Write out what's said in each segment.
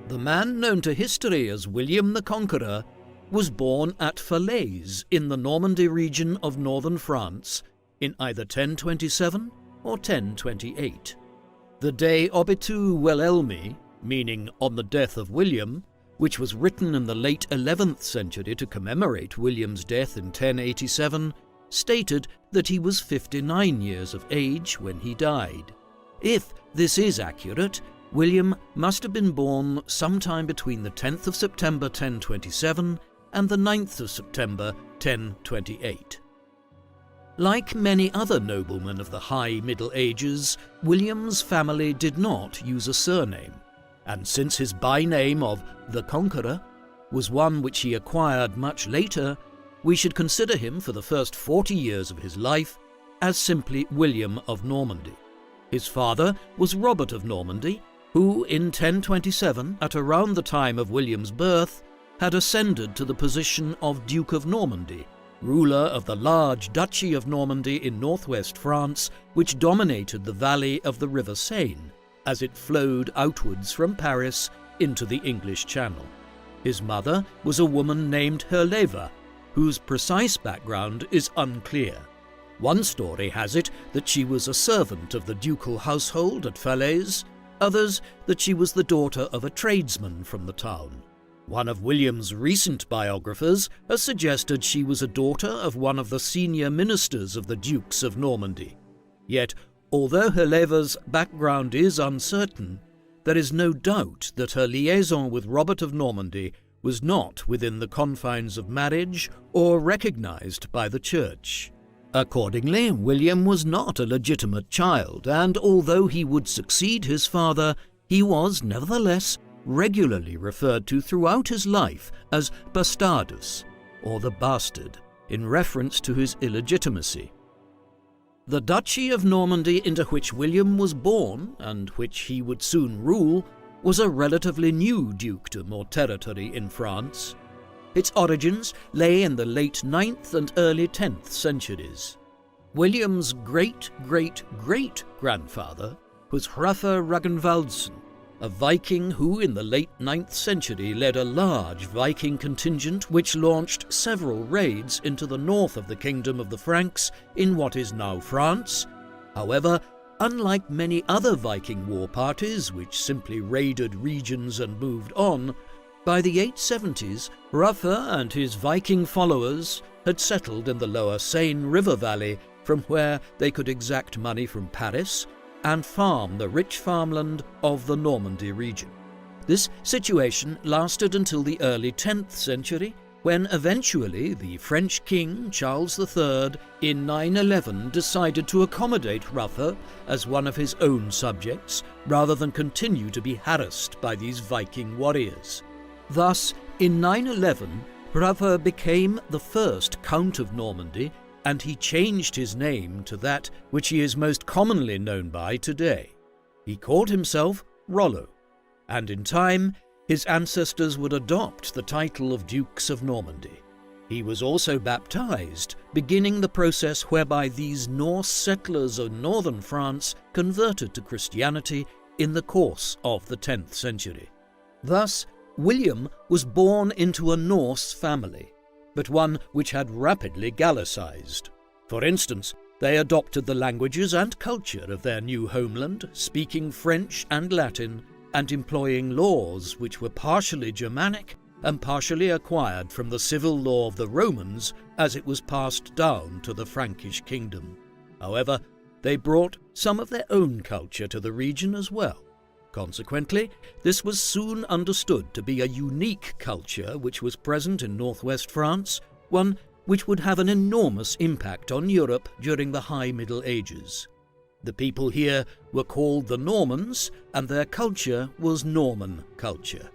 The man known to history as William the Conqueror was born at Falaise in the Normandy region of northern France in either 1027 or 1028. The De Obitu Welelmi, meaning on the death of William, which was written in the late 11th century to commemorate William's death in 1087, stated that he was 59 years of age when he died. If this is accurate, William must have been born sometime between the 10th of September 1027 and the 9th of September 1028. Like many other noblemen of the High Middle Ages, William's family did not use a surname, and since his byname of the Conqueror was one which he acquired much later, we should consider him for the first 40 years of his life as simply William of Normandy. His father was Robert of Normandy, who in 1027, at around the time of William's birth, had ascended to the position of Duke of Normandy, ruler of the large Duchy of Normandy in northwest France, which dominated the valley of the River Seine as it flowed outwards from Paris into the English Channel. His mother was a woman named Herleva, whose precise background is unclear. One story has it that she was a servant of the ducal household at Falaise, others that she was the daughter of a tradesman from the town. One of William's recent biographers has suggested she was a daughter of one of the senior ministers of the Dukes of Normandy. Yet, although Herleva's background is uncertain, there is no doubt that her liaison with Robert of Normandy was not within the confines of marriage or recognized by the Church. Accordingly, William was not a legitimate child, and although he would succeed his father, he was nevertheless regularly referred to throughout his life as bastardus, or the bastard, in reference to his illegitimacy. The Duchy of Normandy into which William was born, and which he would soon rule, was a relatively new dukedom or territory in France. Its origins lay in the late 9th and early 10th centuries. William's great-great-great-grandfather was Hrafr Ragnvaldsson, a Viking who in the late 9th century led a large Viking contingent which launched several raids into the north of the Kingdom of the Franks in what is now France. However, unlike many other Viking war parties which simply raided regions and moved on, by the 870s, Hrafr and his Viking followers had settled in the lower Seine river valley, from where they could exact money from Paris and farm the rich farmland of the Normandy region. This situation lasted until the early 10th century, when eventually the French king Charles III in 911 decided to accommodate Hrafr as one of his own subjects, rather than continue to be harassed by these Viking warriors. Thus, in 911, Hrafr became the first Count of Normandy, and he changed his name to that which he is most commonly known by today. He called himself Rollo, and in time his ancestors would adopt the title of Dukes of Normandy. He was also baptized, beginning the process whereby these Norse settlers of northern France converted to Christianity in the course of the 10th century. Thus, William was born into a Norse family, but one which had rapidly Gallicized. For instance, they adopted the languages and culture of their new homeland, speaking French and Latin, and employing laws which were partially Germanic and partially acquired from the civil law of the Romans as it was passed down to the Frankish kingdom. However, they brought some of their own culture to the region as well. Consequently, this was soon understood to be a unique culture which was present in northwest France, one which would have an enormous impact on Europe during the High Middle Ages. The people here were called the Normans, and their culture was Norman culture.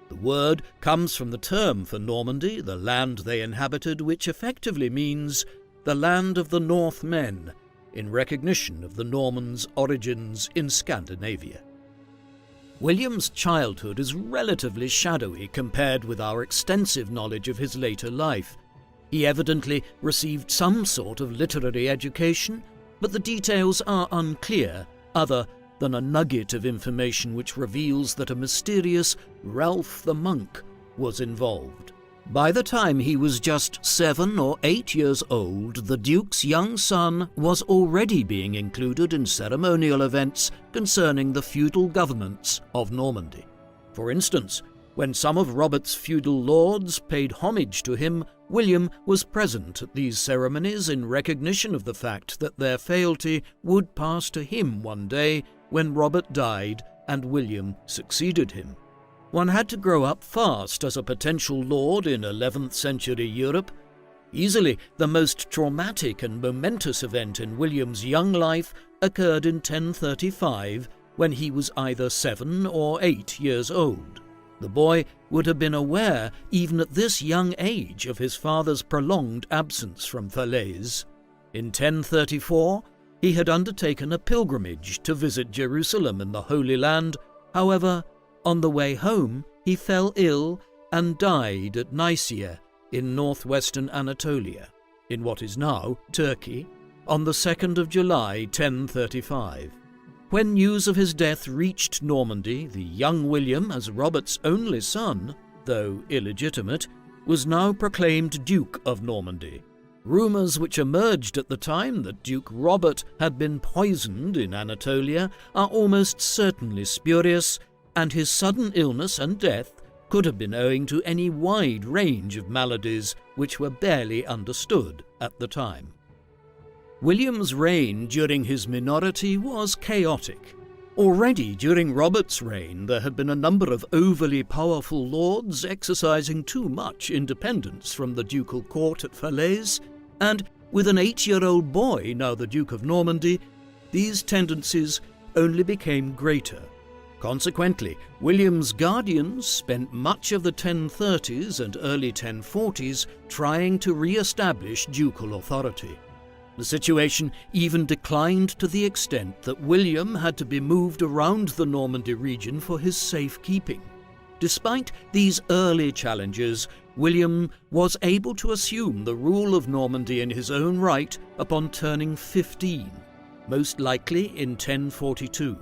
The word comes from the term for Normandy, the land they inhabited, which effectively means the land of the Northmen, in recognition of the Normans' origins in Scandinavia. William's childhood is relatively shadowy compared with our extensive knowledge of his later life. He evidently received some sort of literary education, but the details are unclear, other than a nugget of information which reveals that a mysterious Ralph the Monk was involved. By the time he was just 7 or 8 years old, the Duke's young son was already being included in ceremonial events concerning the feudal governments of Normandy. For instance, when some of Robert's feudal lords paid homage to him, William was present at these ceremonies in recognition of the fact that their fealty would pass to him one day when Robert died and William succeeded him. One had to grow up fast as a potential lord in 11th century Europe. Easily the most traumatic and momentous event in William's young life occurred in 1035, when he was either 7 or 8 years old. The boy would have been aware, even at this young age, of his father's prolonged absence from Falaise. In 1034, he had undertaken a pilgrimage to visit Jerusalem in the Holy Land. However, on the way home, he fell ill and died at Nicaea in northwestern Anatolia, in what is now Turkey, on the 2nd of July, 1035. When news of his death reached Normandy, the young William, as Robert's only son, though illegitimate, was now proclaimed Duke of Normandy. Rumours which emerged at the time that Duke Robert had been poisoned in Anatolia are almost certainly spurious, and his sudden illness and death could have been owing to any wide range of maladies which were barely understood at the time. William's reign during his minority was chaotic. Already during Robert's reign there had been a number of overly powerful lords exercising too much independence from the ducal court at Falaise, and with an 8-year-old boy now the Duke of Normandy, these tendencies only became greater. Consequently, William's guardians spent much of the 1030s and early 1040s trying to re-establish ducal authority. The situation even declined to the extent that William had to be moved around the Normandy region for his safekeeping. Despite these early challenges, William was able to assume the rule of Normandy in his own right upon turning 15, most likely in 1042.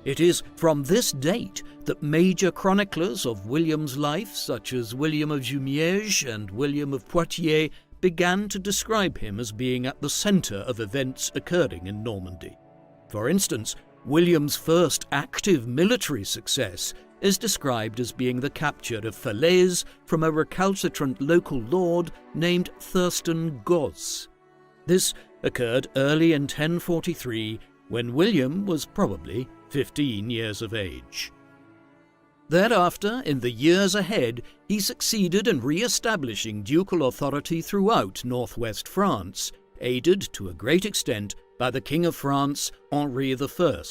It is from this date that major chroniclers of William's life, such as William of Jumièges and William of Poitiers, began to describe him as being at the centre of events occurring in Normandy. For instance, William's first active military success is described as being the capture of Falaise from a recalcitrant local lord named Thurston Gosse. This occurred early in 1043, when William was probably 15 years of age. Thereafter, in the years ahead, he succeeded in re-establishing ducal authority throughout northwest France, aided to a great extent by the King of France, Henri I.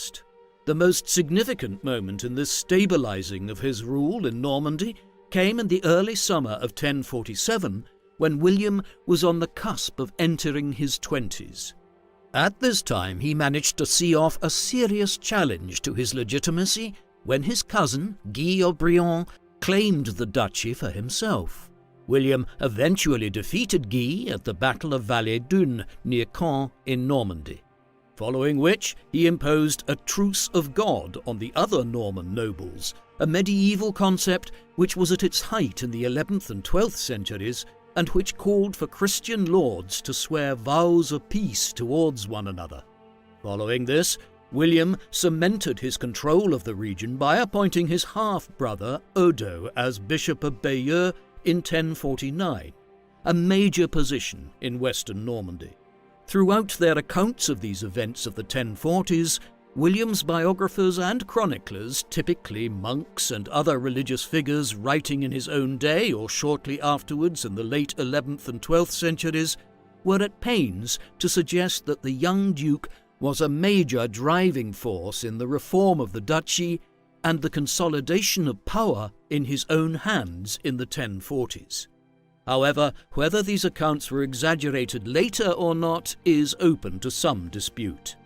The most significant moment in this stabilizing of his rule in Normandy came in the early summer of 1047, when William was on the cusp of entering his 20s. At this time, he managed to see off a serious challenge to his legitimacy when his cousin, Guy of Brion, claimed the duchy for himself. William eventually defeated Guy at the Battle of Vallée-Dune near Caen in Normandy, following which he imposed a truce of God on the other Norman nobles, a medieval concept which was at its height in the 11th and 12th centuries and which called for Christian lords to swear vows of peace towards one another. Following this, William cemented his control of the region by appointing his half-brother Odo as Bishop of Bayeux in 1049, a major position in western Normandy. Throughout their accounts of these events of the 1040s, William's biographers and chroniclers, typically monks and other religious figures writing in his own day or shortly afterwards in the late 11th and 12th centuries, were at pains to suggest that the young duke was a major driving force in the reform of the duchy and the consolidation of power in his own hands in the 1040s. However, whether these accounts were exaggerated later or not is open to some dispute.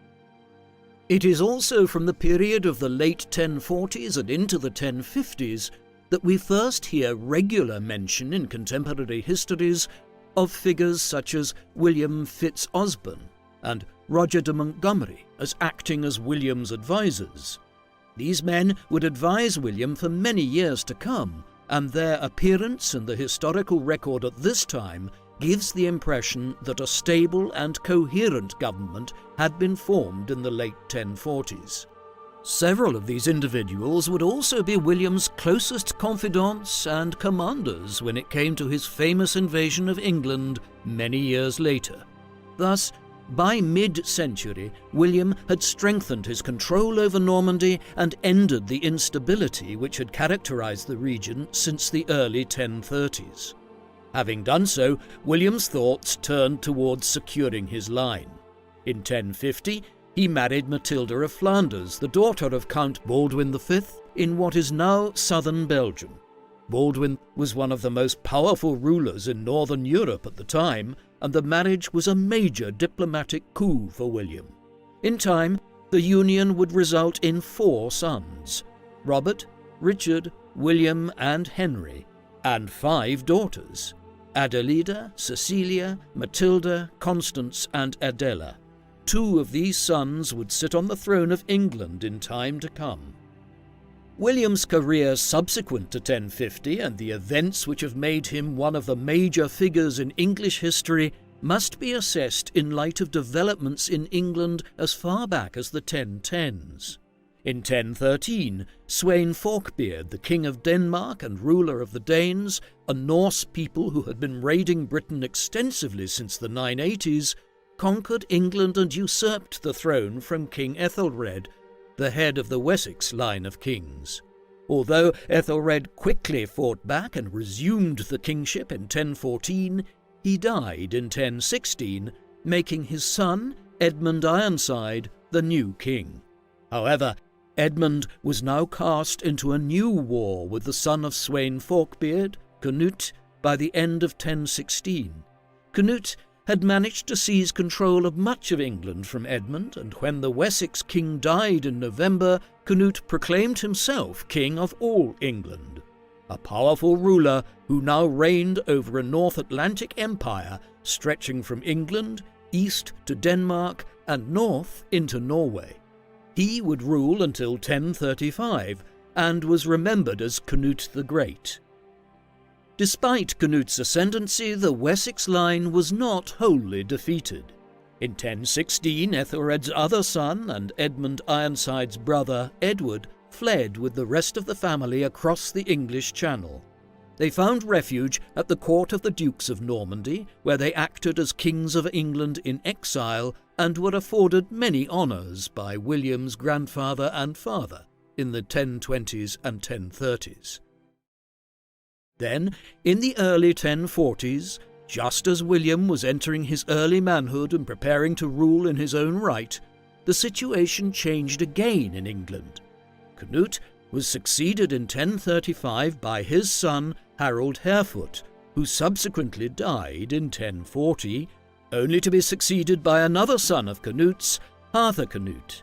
It is also from the period of the late 1040s and into the 1050s that we first hear regular mention in contemporary histories of figures such as William Fitz-Osbern and Roger de Montgomery as acting as William's advisors. These men would advise William for many years to come, and their appearance in the historical record at this time gives the impression that a stable and coherent government had been formed in the late 1040s. Several of these individuals would also be William's closest confidants and commanders when it came to his famous invasion of England many years later. Thus, by mid-century, William had strengthened his control over Normandy and ended the instability which had characterized the region since the early 1030s. Having done so, William's thoughts turned towards securing his line. In 1050, he married Matilda of Flanders, the daughter of Count Baldwin V, in what is now southern Belgium. Baldwin was one of the most powerful rulers in northern Europe at the time, and the marriage was a major diplomatic coup for William. In time, the union would result in 4 sons: Robert, Richard, William, and Henry, and 5 daughters: Adelida, Cecilia, Matilda, Constance, and Adela. 2 of these sons would sit on the throne of England in time to come. William's career subsequent to 1050 and the events which have made him one of the major figures in English history must be assessed in light of developments in England as far back as the 1010s. In 1013, Sweyn Forkbeard, the King of Denmark and ruler of the Danes, a Norse people who had been raiding Britain extensively since the 980s, conquered England and usurped the throne from King Ethelred, the head of the Wessex line of kings. Although Ethelred quickly fought back and resumed the kingship in 1014, he died in 1016, making his son, Edmund Ironside, the new king. However, Edmund was now cast into a new war with the son of Sweyn Forkbeard, Canute, by the end of 1016. Canute had managed to seize control of much of England from Edmund, and when the Wessex king died in November, Canute proclaimed himself king of all England, a powerful ruler who now reigned over a North Atlantic empire stretching from England east to Denmark and north into Norway. He would rule until 1035 and was remembered as Canute the Great. Despite Canute's ascendancy, the Wessex line was not wholly defeated. In 1016, Ethelred's other son and Edmund Ironside's brother, Edward, fled with the rest of the family across the English Channel. They found refuge at the court of the Dukes of Normandy, where they acted as kings of England in exile and were afforded many honours by William's grandfather and father in the 1020s and 1030s. Then, in the early 1040s, just as William was entering his early manhood and preparing to rule in his own right, the situation changed again in England. Canute was succeeded in 1035 by his son Harold Harefoot, who subsequently died in 1040, only to be succeeded by another son of Canute's, Harthacnut.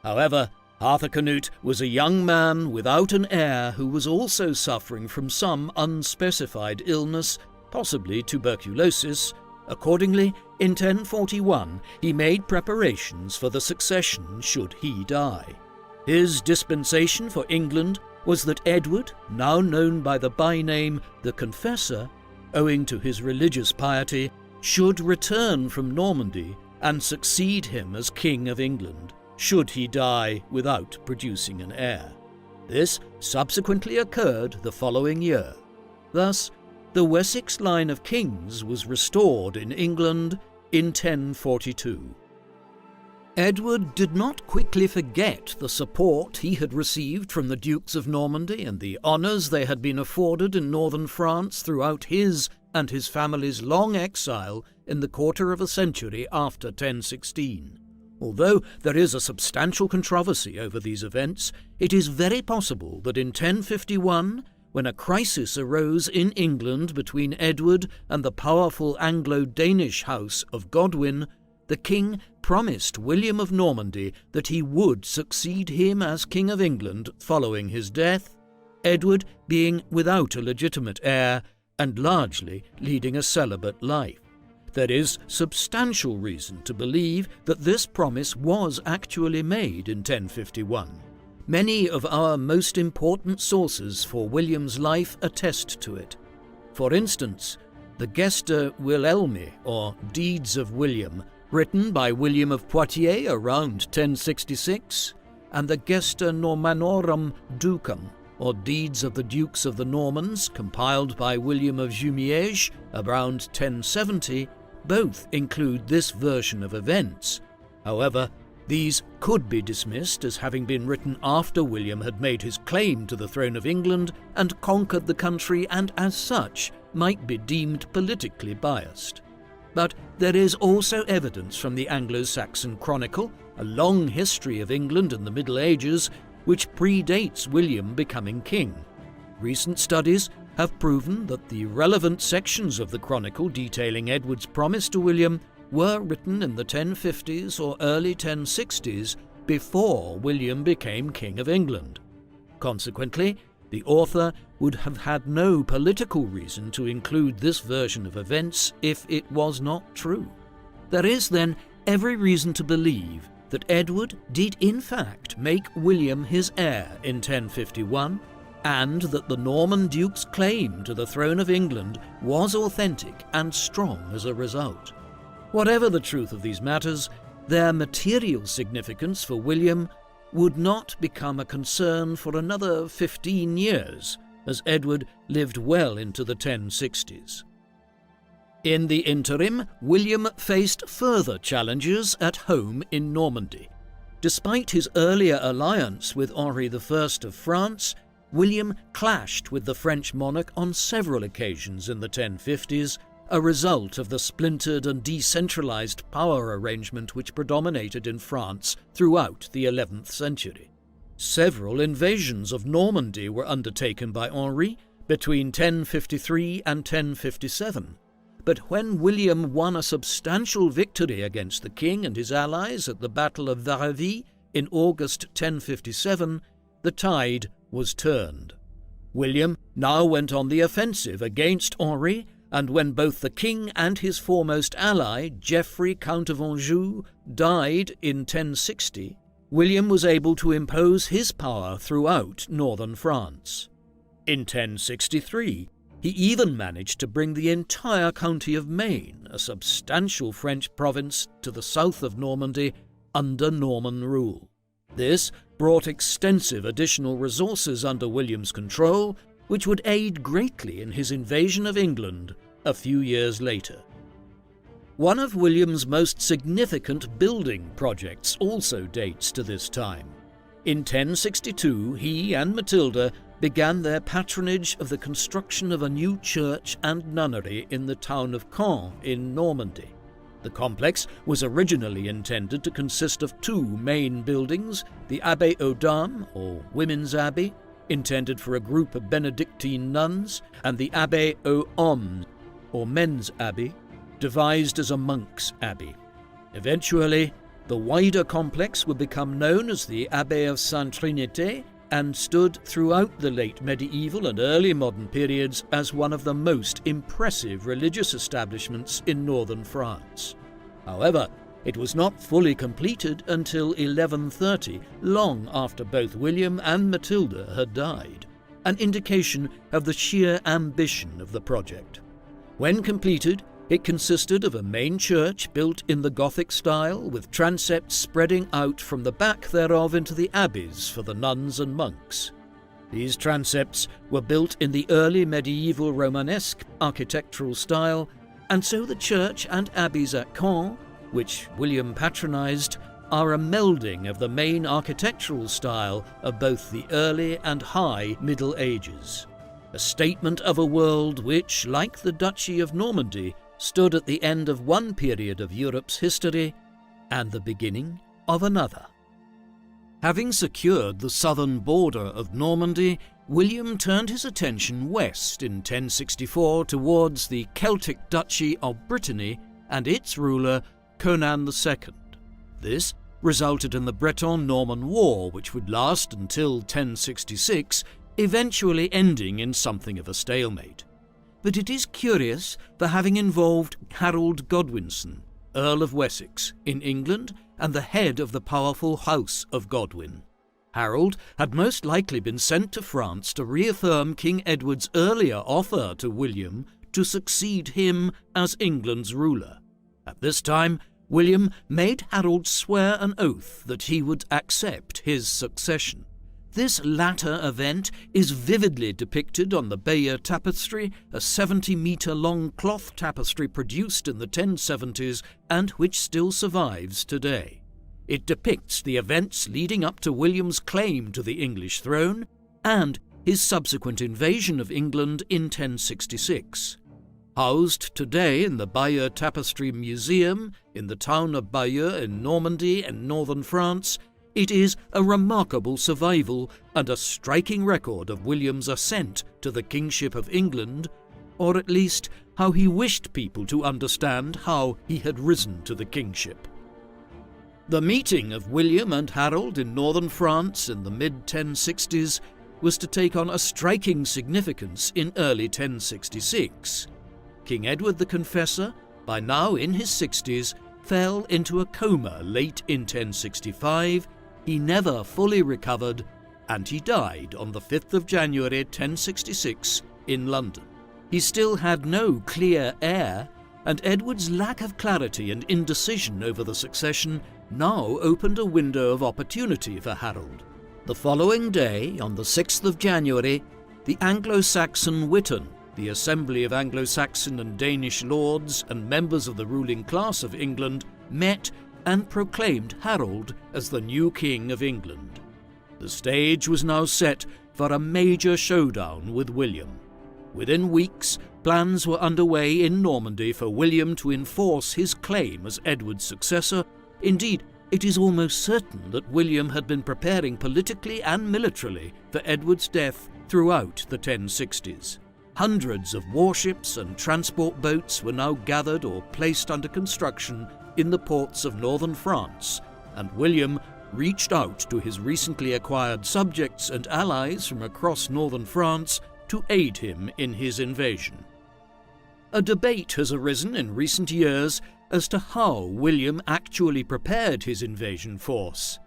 However, Harthacnut was a young man without an heir who was also suffering from some unspecified illness, possibly tuberculosis. Accordingly, in 1041 he made preparations for the succession should he die. His dispensation for England was that Edward, now known by the byname the Confessor, owing to his religious piety, should return from Normandy and succeed him as King of England, should he die without producing an heir. This subsequently occurred the following year. Thus, the Wessex line of kings was restored in England in 1042. Edward did not quickly forget the support he had received from the Dukes of Normandy and the honours they had been afforded in northern France throughout his and his family's long exile in the quarter of a century after 1016. Although there is a substantial controversy over these events, it is very possible that in 1051, when a crisis arose in England between Edward and the powerful Anglo-Danish house of Godwin, the king promised William of Normandy that he would succeed him as King of England following his death, Edward being without a legitimate heir and largely leading a celibate life. there is substantial reason to believe that this promise was actually made in 1051. Many of our most important sources for William's life attest to it. For instance, the Gesta Wilhelmi, or Deeds of William, written by William of Poitiers around 1066, and the Gesta Normanorum Ducum, or Deeds of the Dukes of the Normans, compiled by William of Jumièges around 1070, both include this version of events. However, these could be dismissed as having been written after William had made his claim to the throne of England and conquered the country, and as such might be deemed politically biased. But there is also evidence from the Anglo-Saxon Chronicle, a long history of England in the Middle Ages, which predates William becoming king. Recent studies have proven that the relevant sections of the Chronicle detailing Edward's promise to William were written in the 1050s or early 1060s before William became King of England. Consequently, the author would have had no political reason to include this version of events if it was not true. There is then every reason to believe that Edward did in fact make William his heir in 1051, and that the Norman duke's claim to the throne of England was authentic and strong as a result. Whatever the truth of these matters, their material significance for William would not become a concern for another 15 years, as Edward lived well into the 1060s. In the interim, William faced further challenges at home in Normandy. Despite his earlier alliance with Henri I of France, William clashed with the French monarch on several occasions in the 1050s, a result of the splintered and decentralized power arrangement which predominated in France throughout the 11th century. Several invasions of Normandy were undertaken by Henri between 1053 and 1057, but when William won a substantial victory against the king and his allies at the Battle of Varaville in August 1057, the tide was turned. William now went on the offensive against Henri, and when both the king and his foremost ally, Geoffrey, Count of Anjou, died in 1060, William was able to impose his power throughout northern France. In 1063, he even managed to bring the entire county of Maine, a substantial French province to the south of Normandy, under Norman rule. This brought extensive additional resources under William's control, which would aid greatly in his invasion of England a few years later. One of William's most significant building projects also dates to this time. In 1062, he and Matilda began their patronage of the construction of a new church and nunnery in the town of Caen in Normandy. The complex was originally intended to consist of two main buildings, the Abbey aux Dames, or Women's Abbey, intended for a group of Benedictine nuns, and the Abbey aux Hommes, or Men's Abbey, devised as a monk's abbey. Eventually, the wider complex would become known as the Abbey of Sainte-Trinité and stood throughout the late medieval and early modern periods as one of the most impressive religious establishments in northern France. However, it was not fully completed until 1130, long after both William and Matilda had died, an indication of the sheer ambition of the project. When completed, it consisted of a main church built in the Gothic style, with transepts spreading out from the back thereof into the abbeys for the nuns and monks. These transepts were built in the early medieval Romanesque architectural style, and so the church and abbeys at Caen, which William patronized, are a melding of the main architectural style of both the early and high Middle Ages. A statement of a world which, like the Duchy of Normandy, stood at the end of one period of Europe's history and the beginning of another. Having secured the southern border of Normandy, William turned his attention west in 1064 towards the Celtic Duchy of Brittany and its ruler, Conan II. This resulted in the Breton-Norman War, which would last until 1066, eventually ending in something of a stalemate. but it is curious for having involved Harold Godwinson, Earl of Wessex, in England and the head of the powerful House of Godwin. Harold had most likely been sent to France to reaffirm King Edward's earlier offer to William to succeed him as England's ruler. At this time, William made Harold swear an oath that he would accept his succession. This latter event is vividly depicted on the Bayeux Tapestry, a 70-metre-long cloth tapestry produced in the 1070s and which still survives today. It depicts the events leading up to William's claim to the English throne and his subsequent invasion of England in 1066. Housed today in the Bayeux Tapestry Museum in the town of Bayeux in Normandy in northern France, it is a remarkable survival and a striking record of William's ascent to the kingship of England, or at least how he wished people to understand how he had risen to the kingship. The meeting of William and Harold in northern France in the mid-1060s was to take on a striking significance in early 1066. King Edward the Confessor, by now in his 60s, fell into a coma late in 1065. He never fully recovered, and he died on the 5th of January 1066 in London. He still had no clear heir, and Edward's lack of clarity and indecision over the succession now opened a window of opportunity for Harold. The following day, on the 6th of January, the Anglo-Saxon Witan, the assembly of Anglo-Saxon and Danish lords and members of the ruling class of England, met and proclaimed Harold as the new King of England. The stage was now set for a major showdown with William. Within weeks, plans were underway in Normandy for William to enforce his claim as Edward's successor. Indeed, it is almost certain that William had been preparing politically and militarily for Edward's death throughout the 1060s. Hundreds of warships and transport boats were now gathered or placed under construction in the ports of northern France, and William reached out to his recently acquired subjects and allies from across northern France to aid him in his invasion. A debate has arisen in recent years as to how William actually prepared his invasion force.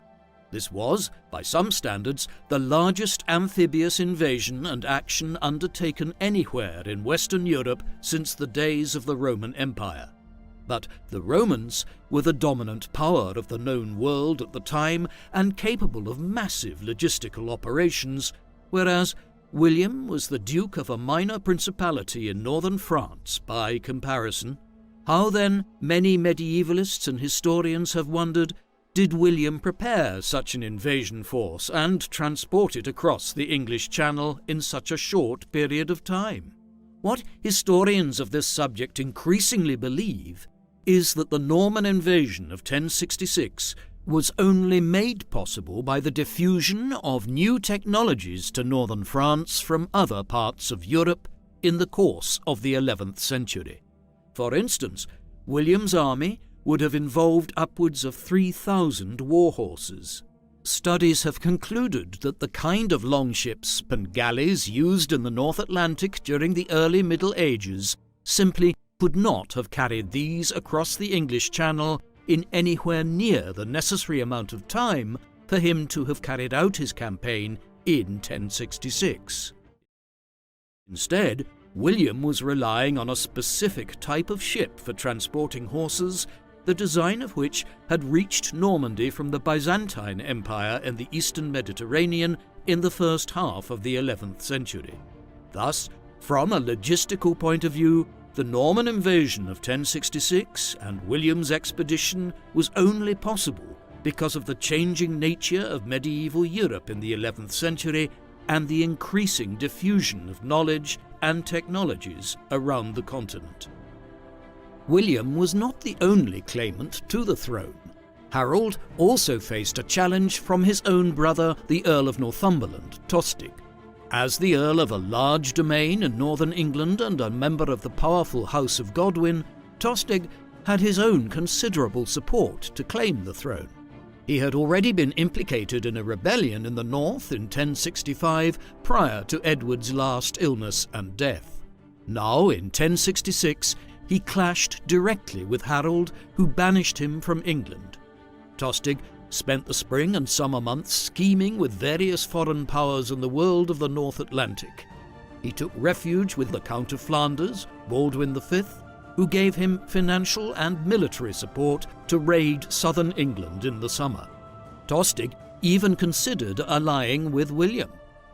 This was, by some standards, the largest amphibious invasion and action undertaken anywhere in Western Europe since the days of the Roman Empire. But the Romans were the dominant power of the known world at the time and capable of massive logistical operations, whereas William was the duke of a minor principality in northern France by comparison. How then, many medievalists and historians have wondered, did William prepare such an invasion force and transport it across the English Channel in such a short period of time? What historians of this subject increasingly believe is that the Norman invasion of 1066 was only made possible by the diffusion of new technologies to northern France from other parts of Europe in the course of the 11th century. For instance, William's army would have involved upwards of 3,000 war horses. Studies have concluded that the kind of longships and galleys used in the North Atlantic during the early Middle Ages simply could not have carried these across the English Channel in anywhere near the necessary amount of time for him to have carried out his campaign in 1066. Instead, William was relying on a specific type of ship for transporting horses, the design of which had reached Normandy from the Byzantine Empire in the eastern Mediterranean in the first half of the 11th century. Thus, from a logistical point of view, the Norman invasion of 1066 and William's expedition was only possible because of the changing nature of medieval Europe in the 11th century and the increasing diffusion of knowledge and technologies around the continent. William was not the only claimant to the throne. Harold also faced a challenge from his own brother, the Earl of Northumberland, Tostig. As the Earl of a large domain in northern England and a member of the powerful House of Godwin, Tostig had his own considerable support to claim the throne. He had already been implicated in a rebellion in the north in 1065 prior to Edward's last illness and death. Now, in 1066, he clashed directly with Harold, who banished him from England. Tostig spent the spring and summer months scheming with various foreign powers in the world of the North Atlantic. He took refuge with the Count of Flanders, Baldwin V, who gave him financial and military support to raid southern England in the summer. Tostig even considered allying with William,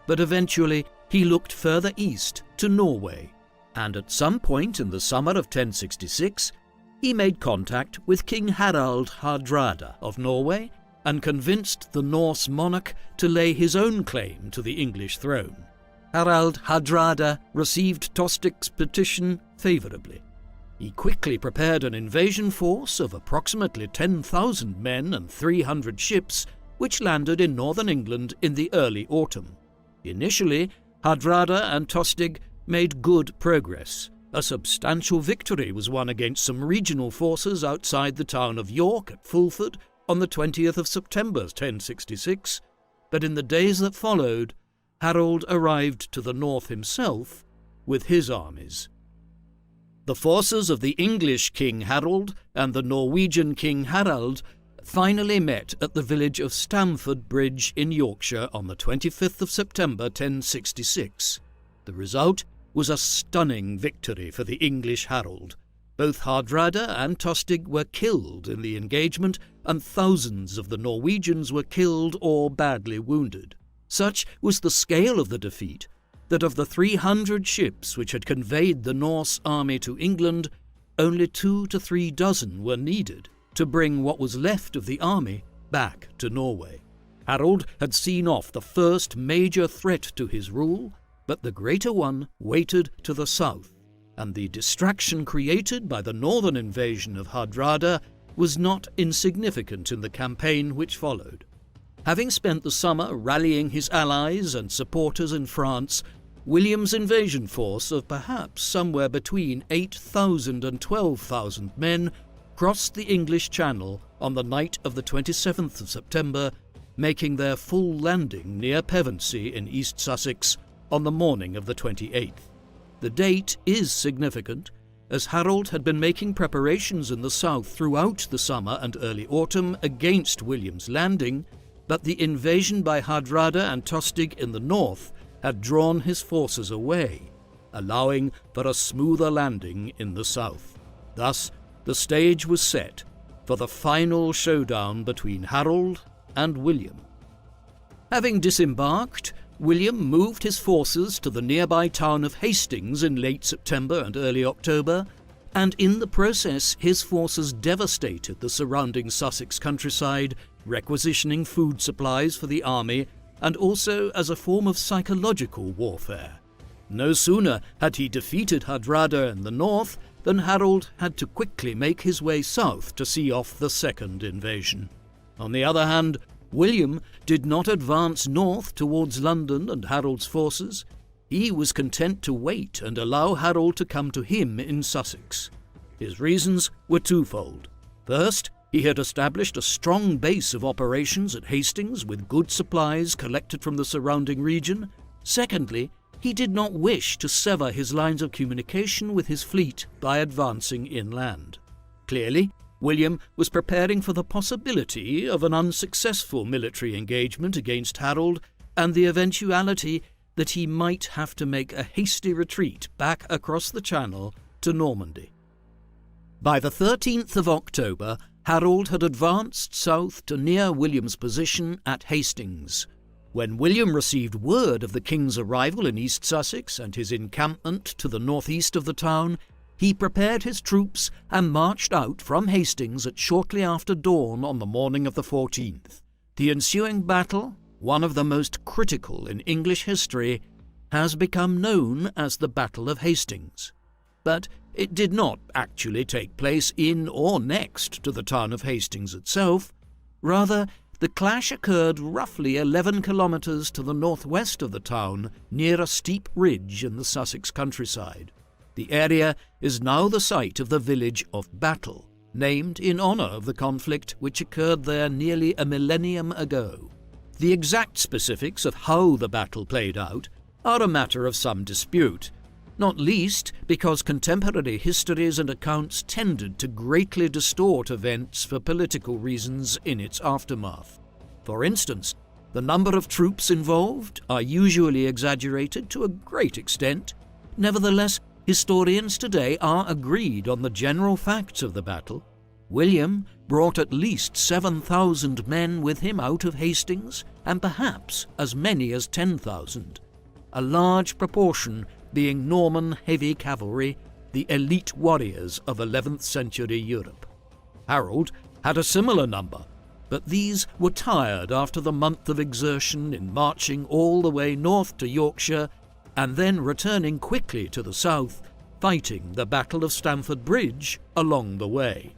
but eventually he looked further east to Norway, and at some point in the summer of 1066, he made contact with King Harald Hardrada of Norway and convinced the Norse monarch to lay his own claim to the English throne. Harald Hardrada received Tostig's petition favourably. He quickly prepared an invasion force of approximately 10,000 men and 300 ships, which landed in northern England in the early autumn. Initially, Hardrada and Tostig made good progress. A substantial victory was won against some regional forces outside the town of York at Fulford on the 20th of September 1066, but in the days that followed, Harold arrived to the north himself with his armies. The forces of the English King Harold and the Norwegian King Harald finally met at the village of Stamford Bridge in Yorkshire on the 25th of September 1066. The result was a stunning victory for the English Harold. Both Hardrada and Tostig were killed in the engagement, and thousands of the Norwegians were killed or badly wounded. Such was the scale of the defeat that of the 300 ships which had conveyed the Norse army to England, only 2 to 3 dozen were needed to bring what was left of the army back to Norway. Harold had seen off the first major threat to his rule, but the greater one waited to the south, and the distraction created by the northern invasion of Hardrada was not insignificant in the campaign which followed. Having spent the summer rallying his allies and supporters in France, William's invasion force of perhaps somewhere between 8,000 and 12,000 men crossed the English Channel on the night of the 27th of September, making their full landing near Pevensey in East Sussex on the morning of the 28th. The date is significant, as Harold had been making preparations in the south throughout the summer and early autumn against William's landing, but the invasion by Hardrada and Tostig in the north had drawn his forces away, allowing for a smoother landing in the south. Thus, the stage was set for the final showdown between Harold and William. Having disembarked, William moved his forces to the nearby town of Hastings in late September and early October, and in the process his forces devastated the surrounding Sussex countryside, requisitioning food supplies for the army and also as a form of psychological warfare. No sooner had he defeated Hardrada in the north than Harold had to quickly make his way south to see off the second invasion. On the other hand, William did not advance north towards London and Harold's forces. He was content to wait and allow Harold to come to him in Sussex. His reasons were twofold. First, he had established a strong base of operations at Hastings with good supplies collected from the surrounding region. Secondly, he did not wish to sever his lines of communication with his fleet by advancing inland. Clearly, William was preparing for the possibility of an unsuccessful military engagement against Harold and the eventuality that he might have to make a hasty retreat back across the Channel to Normandy. By the 13th of October, Harold had advanced south to near William's position at Hastings. When William received word of the king's arrival in East Sussex and his encampment to the northeast of the town, he prepared his troops and marched out from Hastings at shortly after dawn on the morning of the 14th. The ensuing battle, one of the most critical in English history, has become known as the Battle of Hastings. But it did not actually take place in or next to the town of Hastings itself. Rather, the clash occurred roughly 11 kilometres to the northwest of the town, near a steep ridge in the Sussex countryside. The area is now the site of the village of Battle, named in honour of the conflict which occurred there nearly a millennium ago. The exact specifics of how the battle played out are a matter of some dispute, not least because contemporary histories and accounts tended to greatly distort events for political reasons in its aftermath. For instance, the number of troops involved are usually exaggerated to a great extent. Nevertheless, historians today are agreed on the general facts of the battle. William brought at least 7,000 men with him out of Hastings, and perhaps as many as 10,000. A large proportion being Norman heavy cavalry, the elite warriors of 11th century Europe. Harold had a similar number, but these were tired after the month of exertion in marching all the way north to Yorkshire and then returning quickly to the south, fighting the Battle of Stamford Bridge along the way.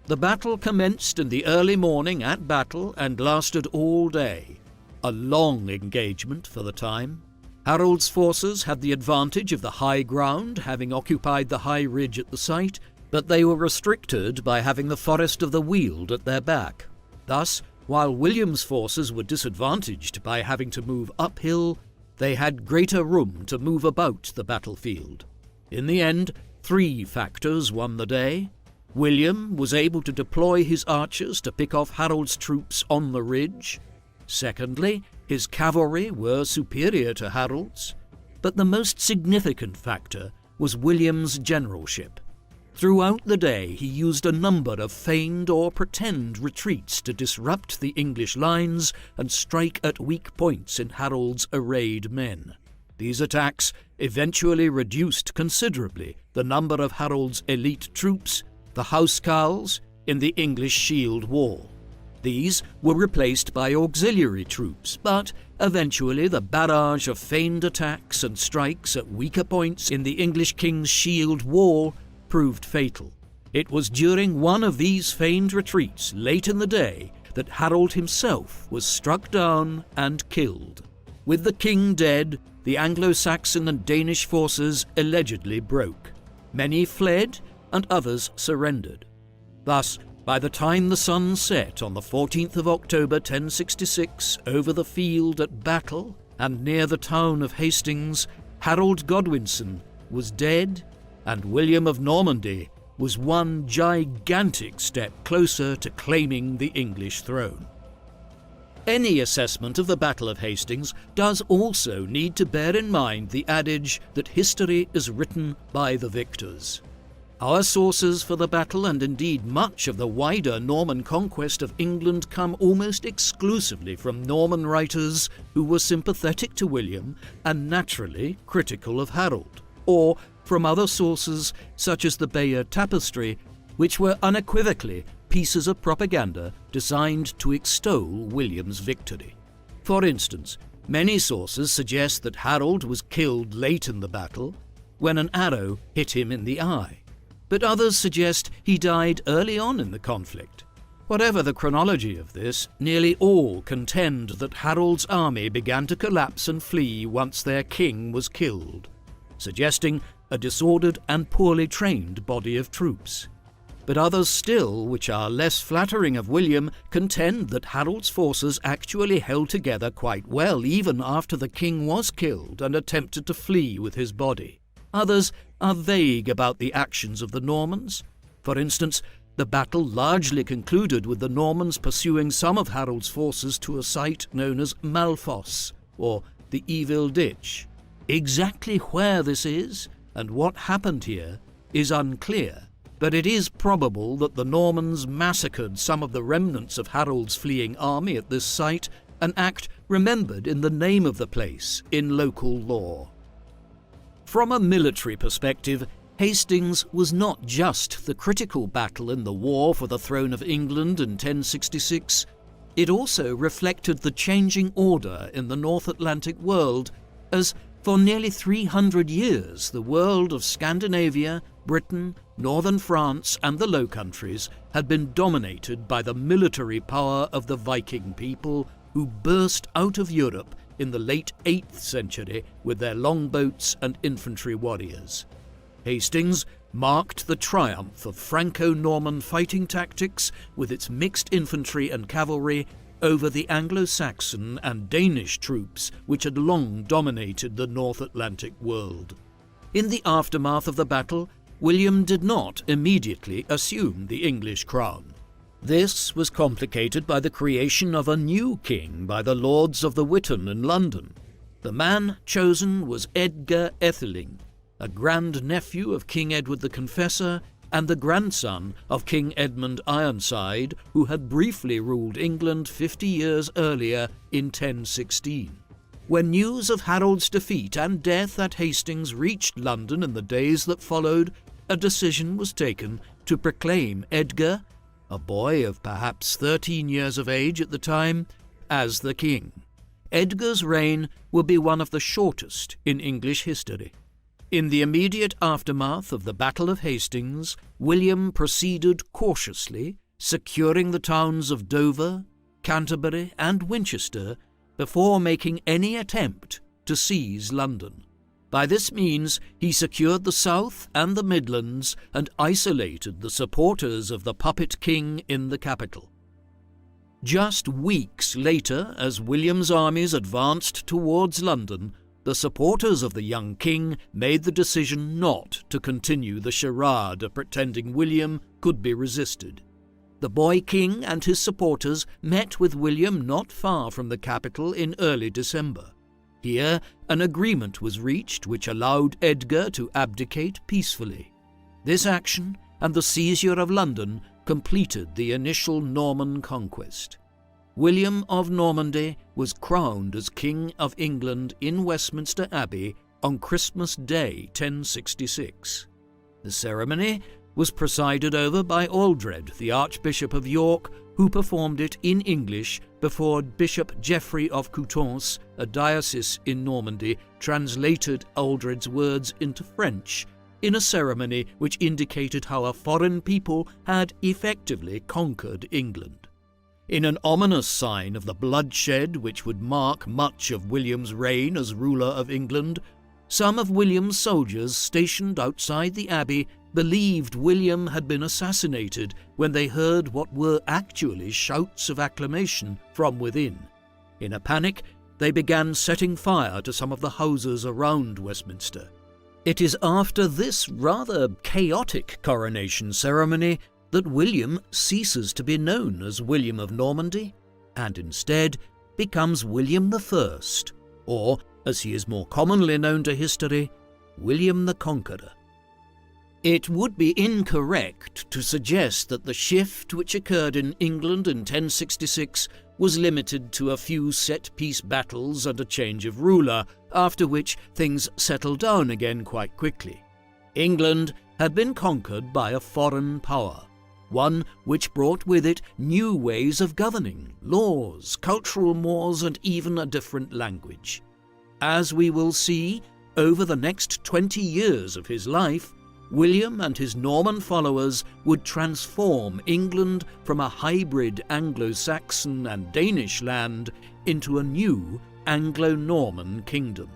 The battle commenced in the early morning at Battle and lasted all day, a long engagement for the time. Harold's forces had the advantage of the high ground, having occupied the high ridge at the site, but they were restricted by having the Forest of the Weald at their back. Thus, while William's forces were disadvantaged by having to move uphill, they had greater room to move about the battlefield. In the end, 3 factors won the day. William was able to deploy his archers to pick off Harold's troops on the ridge. Secondly, his cavalry were superior to Harold's. But the most significant factor was William's generalship. Throughout the day he used a number of feigned or pretend retreats to disrupt the English lines and strike at weak points in Harold's arrayed men. These attacks eventually reduced considerably the number of Harold's elite troops, the housecarls, in the English shield wall. These were replaced by auxiliary troops, but eventually the barrage of feigned attacks and strikes at weaker points in the English king's shield wall proved fatal. It was during one of these feigned retreats late in the day that Harold himself was struck down and killed. With the king dead, the Anglo-Saxon and Danish forces allegedly broke. Many fled and others surrendered. Thus, by the time the sun set on the 14th of October 1066 over the field at Battle and near the town of Hastings, Harold Godwinson was dead and William of Normandy was one gigantic step closer to claiming the English throne. Any assessment of the Battle of Hastings does also need to bear in mind the adage that history is written by the victors. Our sources for the battle, and indeed much of the wider Norman conquest of England, come almost exclusively from Norman writers who were sympathetic to William and naturally critical of Harold, or from other sources such as the Bayeux Tapestry, which were unequivocally pieces of propaganda designed to extol William's victory. For instance, many sources suggest that Harold was killed late in the battle when an arrow hit him in the eye, but others suggest he died early on in the conflict. Whatever the chronology of this, nearly all contend that Harold's army began to collapse and flee once their king was killed, suggesting a disordered and poorly trained body of troops. But others still, which are less flattering of William, contend that Harold's forces actually held together quite well even after the king was killed and attempted to flee with his body. Others are vague about the actions of the Normans. For instance, the battle largely concluded with the Normans pursuing some of Harold's forces to a site known as Malfoss, or the Evil Ditch. Exactly where this is and what happened here is unclear, but it is probable that the Normans massacred some of the remnants of Harold's fleeing army at this site, an act remembered in the name of the place in local lore. From a military perspective, Hastings was not just the critical battle in the war for the throne of England in 1066, it also reflected the changing order in the North Atlantic world, as for nearly 300 years the world of Scandinavia, Britain, northern France and the Low Countries had been dominated by the military power of the Viking people who burst out of Europe in the late 8th century with their longboats and infantry warriors. Hastings marked the triumph of Franco-Norman fighting tactics with its mixed infantry and cavalry over the Anglo-Saxon and Danish troops which had long dominated the North Atlantic world. In the aftermath of the battle, William did not immediately assume the English crown. This was complicated by the creation of a new king by the Lords of the Witan in London. The man chosen was Edgar Atheling, a grand-nephew of King Edward the Confessor and the grandson of King Edmund Ironside, who had briefly ruled England 50 years earlier in 1016. When news of Harold's defeat and death at Hastings reached London in the days that followed, a decision was taken to proclaim Edgar, a boy of perhaps 13 years of age at the time, as the king. Edgar's reign will be one of the shortest in English history. In the immediate aftermath of the Battle of Hastings, William proceeded cautiously, securing the towns of Dover, Canterbury, and Winchester before making any attempt to seize London. By this means, he secured the South and the Midlands and isolated the supporters of the puppet king in the capital. Just weeks later, as William's armies advanced towards London, the supporters of the young king made the decision not to continue the charade of pretending William could be resisted. The boy king and his supporters met with William not far from the capital in early December. Here, an agreement was reached which allowed Edgar to abdicate peacefully. This action and the seizure of London completed the initial Norman conquest. William of Normandy was crowned as King of England in Westminster Abbey on Christmas Day 1066. The ceremony was presided over by Aldred, the Archbishop of York, who performed it in English before Bishop Geoffrey of Coutances, a diocese in Normandy, translated Aldred's words into French in a ceremony which indicated how a foreign people had effectively conquered England. In an ominous sign of the bloodshed which would mark much of William's reign as ruler of England, some of William's soldiers stationed outside the abbey believed William had been assassinated when they heard what were actually shouts of acclamation from within. In a panic, they began setting fire to some of the houses around Westminster. It is after this rather chaotic coronation ceremony that William ceases to be known as William of Normandy and instead becomes William I, or, as he is more commonly known to history, William the Conqueror. It would be incorrect to suggest that the shift which occurred in England in 1066 was limited to a few set-piece battles and a change of ruler, after which things settled down again quite quickly. England had been conquered by a foreign power, one which brought with it new ways of governing, laws, cultural mores, and even a different language. As we will see, over the next 20 years of his life, William and his Norman followers would transform England from a hybrid Anglo-Saxon and Danish land into a new Anglo-Norman kingdom.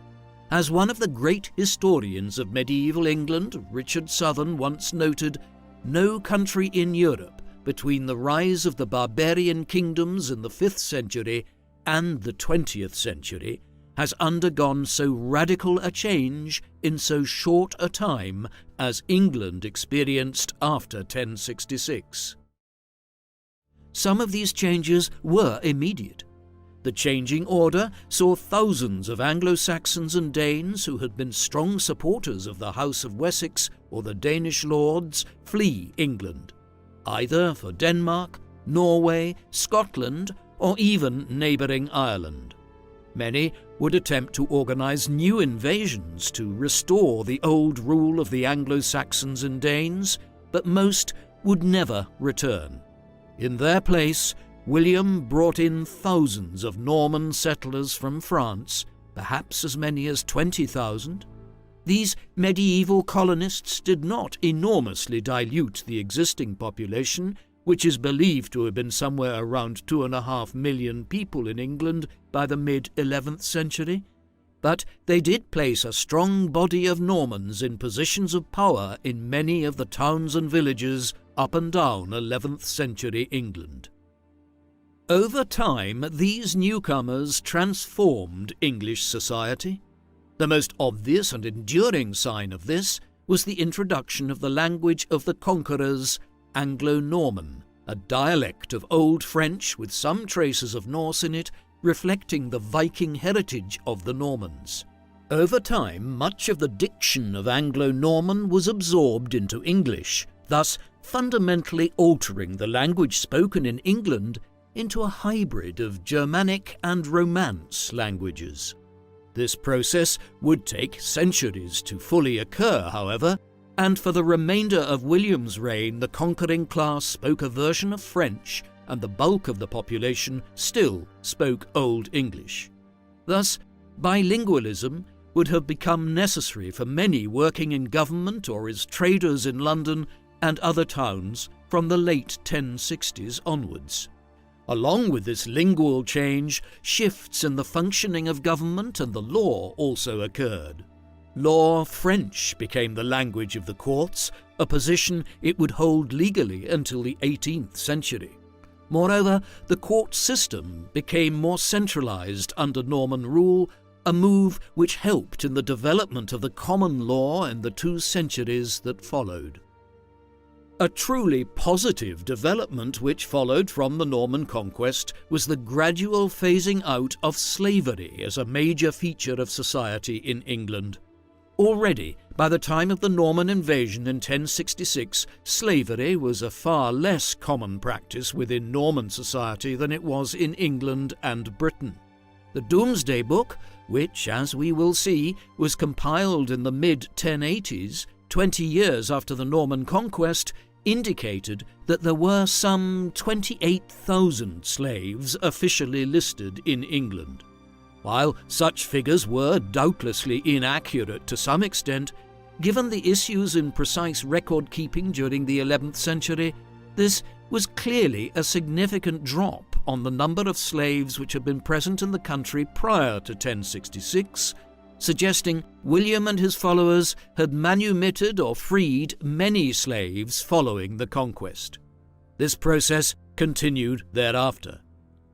As one of the great historians of medieval England, Richard Southern, once noted, no country in Europe between the rise of the barbarian kingdoms in the 5th century and the 20th century has undergone so radical a change in so short a time as England experienced after 1066. Some of these changes were immediate. The changing order saw thousands of Anglo-Saxons and Danes who had been strong supporters of the House of Wessex or the Danish lords flee England, either for Denmark, Norway, Scotland, or even neighbouring Ireland. Many would attempt to organise new invasions to restore the old rule of the Anglo-Saxons and Danes, but most would never return. In their place, William brought in thousands of Norman settlers from France, perhaps as many as 20,000. These medieval colonists did not enormously dilute the existing population, which is believed to have been somewhere around 2.5 million people in England by the mid-11th century, but they did place a strong body of Normans in positions of power in many of the towns and villages up and down 11th century England. Over time, these newcomers transformed English society. The most obvious and enduring sign of this was the introduction of the language of the conquerors, Anglo-Norman, a dialect of Old French with some traces of Norse in it, reflecting the Viking heritage of the Normans. Over time, much of the diction of Anglo-Norman was absorbed into English, thus fundamentally altering the language spoken in England into a hybrid of Germanic and Romance languages. This process would take centuries to fully occur, however, and for the remainder of William's reign the conquering class spoke a version of French, and the bulk of the population still spoke Old English. Thus, bilingualism would have become necessary for many working in government or as traders in London and other towns from the late 1060s onwards. Along with this lingual change, shifts in the functioning of government and the law also occurred. Law French became the language of the courts, a position it would hold legally until the 18th century. Moreover, the court system became more centralized under Norman rule, a move which helped in the development of the common law in the 2 centuries that followed. A truly positive development which followed from the Norman conquest was the gradual phasing out of slavery as a major feature of society in England. Already, by the time of the Norman invasion in 1066, slavery was a far less common practice within Norman society than it was in England and Britain. The Domesday Book, which, as we will see, was compiled in the mid-1080s, 20 years after the Norman conquest, indicated that there were some 28,000 slaves officially listed in England. While such figures were doubtlessly inaccurate to some extent, given the issues in precise record-keeping during the 11th century, this was clearly a significant drop on the number of slaves which had been present in the country prior to 1066, suggesting William and his followers had manumitted or freed many slaves following the conquest. This process continued thereafter.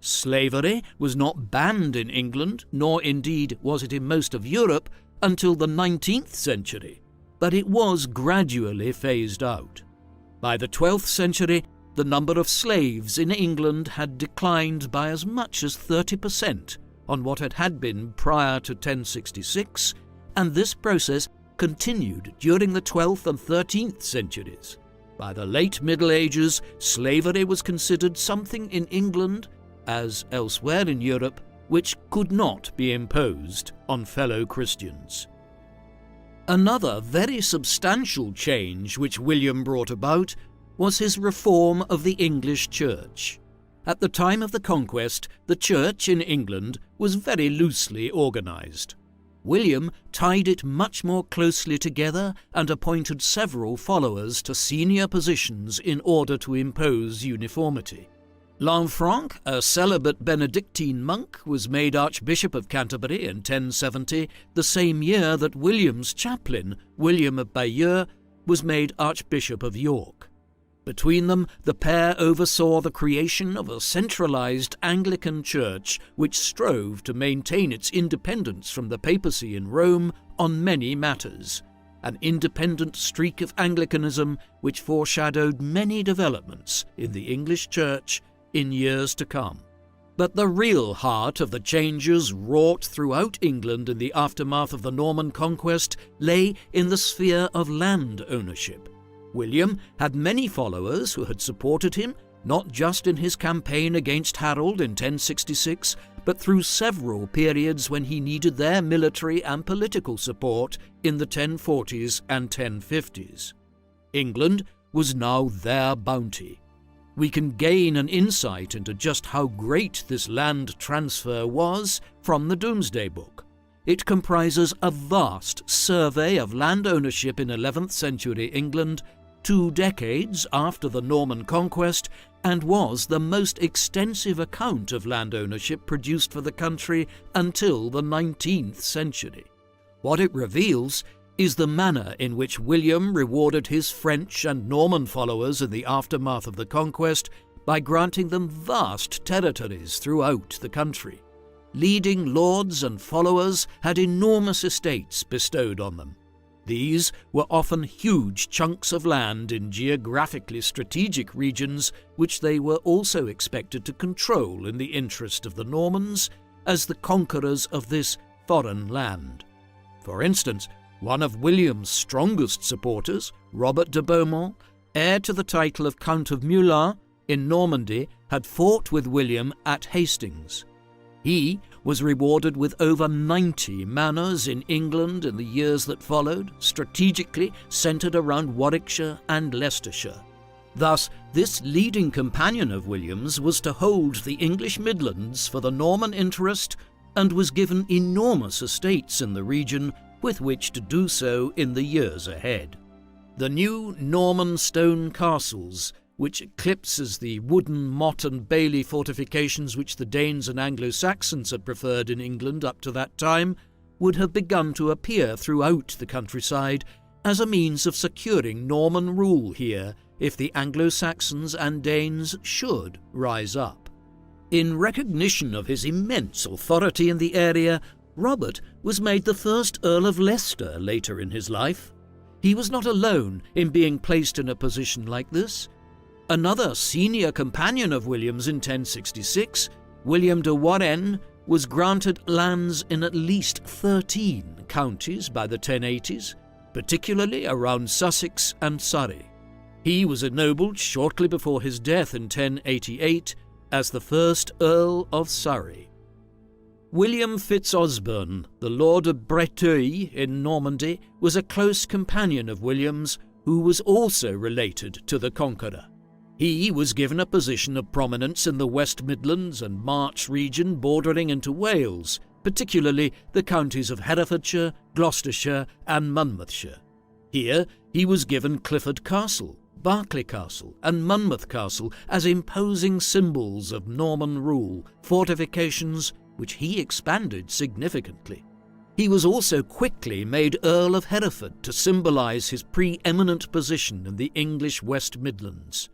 Slavery was not banned in England, nor indeed was it in most of Europe, until the 19th century, but it was gradually phased out. By the 12th century, the number of slaves in England had declined by as much as 30% on what it had been prior to 1066, and this process continued during the 12th and 13th centuries. By the late Middle Ages, slavery was considered something in England, as elsewhere in Europe, which could not be imposed on fellow Christians. Another very substantial change which William brought about was his reform of the English Church. At the time of the conquest, the Church in England was very loosely organised. William tied it much more closely together and appointed several followers to senior positions in order to impose uniformity. Lanfranc, a celibate Benedictine monk, was made Archbishop of Canterbury in 1070, the same year that William's chaplain, William of Bayeux, was made Archbishop of York. Between them, the pair oversaw the creation of a centralized Anglican church which strove to maintain its independence from the papacy in Rome on many matters, an independent streak of Anglicanism which foreshadowed many developments in the English church in years to come. But the real heart of the changes wrought throughout England in the aftermath of the Norman conquest lay in the sphere of land ownership. William had many followers who had supported him, not just in his campaign against Harold in 1066, but through several periods when he needed their military and political support in the 1040s and 1050s. England was now their bounty. We can gain an insight into just how great this land transfer was from the Domesday Book. It comprises a vast survey of land ownership in 11th century England, 2 decades after the Norman conquest, and was the most extensive account of land ownership produced for the country until the 19th century. What it reveals is the manner in which William rewarded his French and Norman followers in the aftermath of the conquest by granting them vast territories throughout the country. leading lords and followers had enormous estates bestowed on them. These were often huge chunks of land in geographically strategic regions which they were also expected to control in the interest of the Normans as the conquerors of this foreign land. For instance, one of William's strongest supporters, Robert de Beaumont, heir to the title of Count of Meulan in Normandy, had fought with William at Hastings. He was rewarded with over 90 manors in England in the years that followed, strategically centred around Warwickshire and Leicestershire. Thus, this leading companion of William's was to hold the English Midlands for the Norman interest and was given enormous estates in the region with which to do so in the years ahead. The new Norman stone castles, which eclipses the wooden motte and bailey fortifications which the Danes and Anglo-Saxons had preferred in England up to that time, would have begun to appear throughout the countryside as a means of securing Norman rule here if the Anglo-Saxons and Danes should rise up. In recognition of his immense authority in the area, Robert was made the first Earl of Leicester later in his life. He was not alone in being placed in a position like this. Another senior companion of William's in 1066, William de Warenne, was granted lands in at least 13 counties by the 1080s, particularly around Sussex and Surrey. He was ennobled shortly before his death in 1088 as the first Earl of Surrey. William Fitzosborne, the Lord of Breteuil in Normandy, was a close companion of William's, who was also related to the Conqueror. He was given a position of prominence in the West Midlands and March region bordering into Wales, particularly the counties of Herefordshire, Gloucestershire and Monmouthshire. Here he was given Clifford Castle, Berkeley Castle and Monmouth Castle as imposing symbols of Norman rule, fortifications which he expanded significantly. He was also quickly made Earl of Hereford to symbolise his pre-eminent position in the English West Midlands.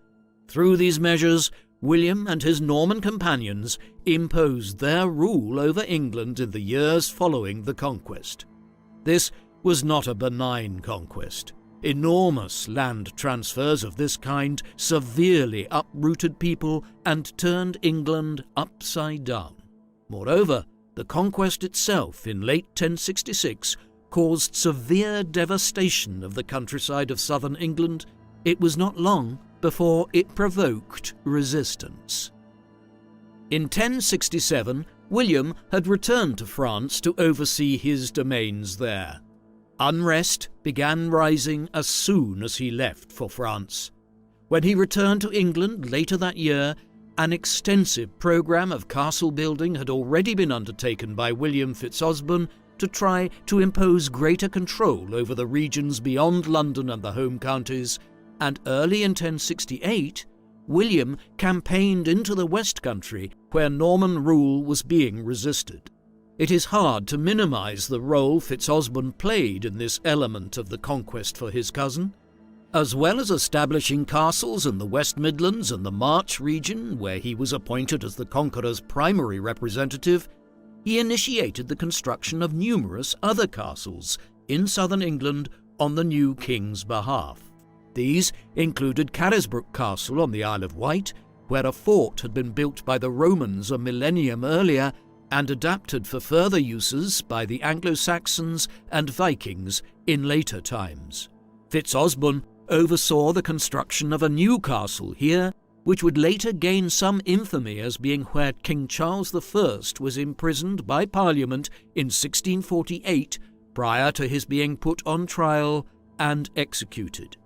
Through these measures, William and his Norman companions imposed their rule over England in the years following the conquest. This was not a benign conquest. Enormous land transfers of this kind severely uprooted people and turned England upside down. Moreover, the conquest itself in late 1066 caused severe devastation of the countryside of southern England. It was not long before it provoked resistance. In 1067, William had returned to France to oversee his domains there. Unrest began rising as soon as he left for France. When he returned to England later that year, an extensive programme of castle building had already been undertaken by William Fitzosborne to try to impose greater control over the regions beyond London and the home counties, and early in 1068, William campaigned into the West Country where Norman rule was being resisted. It is hard to minimise the role Fitzosborne played in this element of the conquest for his cousin. As well as establishing castles in the West Midlands and the March region, where he was appointed as the Conqueror's primary representative, he initiated the construction of numerous other castles in southern England on the new king's behalf. These included Carisbrooke Castle on the Isle of Wight, where a fort had been built by the Romans a millennium earlier and adapted for further uses by the Anglo-Saxons and Vikings in later times. Fitzosborne oversaw the construction of a new castle here, which would later gain some infamy as being where King Charles I was imprisoned by Parliament in 1648 prior to his being put on trial and executed.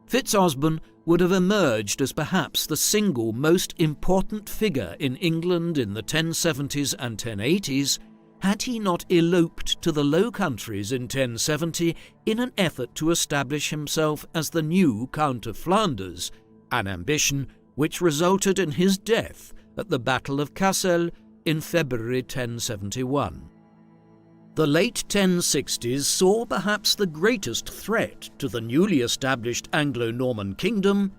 Fitzosborne would have emerged as perhaps the single most important figure in England in the 1070s and 1080s had he not eloped to the Low Countries in 1070 in an effort to establish himself as the new Count of Flanders, an ambition which resulted in his death at the Battle of Cassel in February 1071. The late 1060s saw perhaps the greatest threat to the newly established Anglo-Norman kingdom.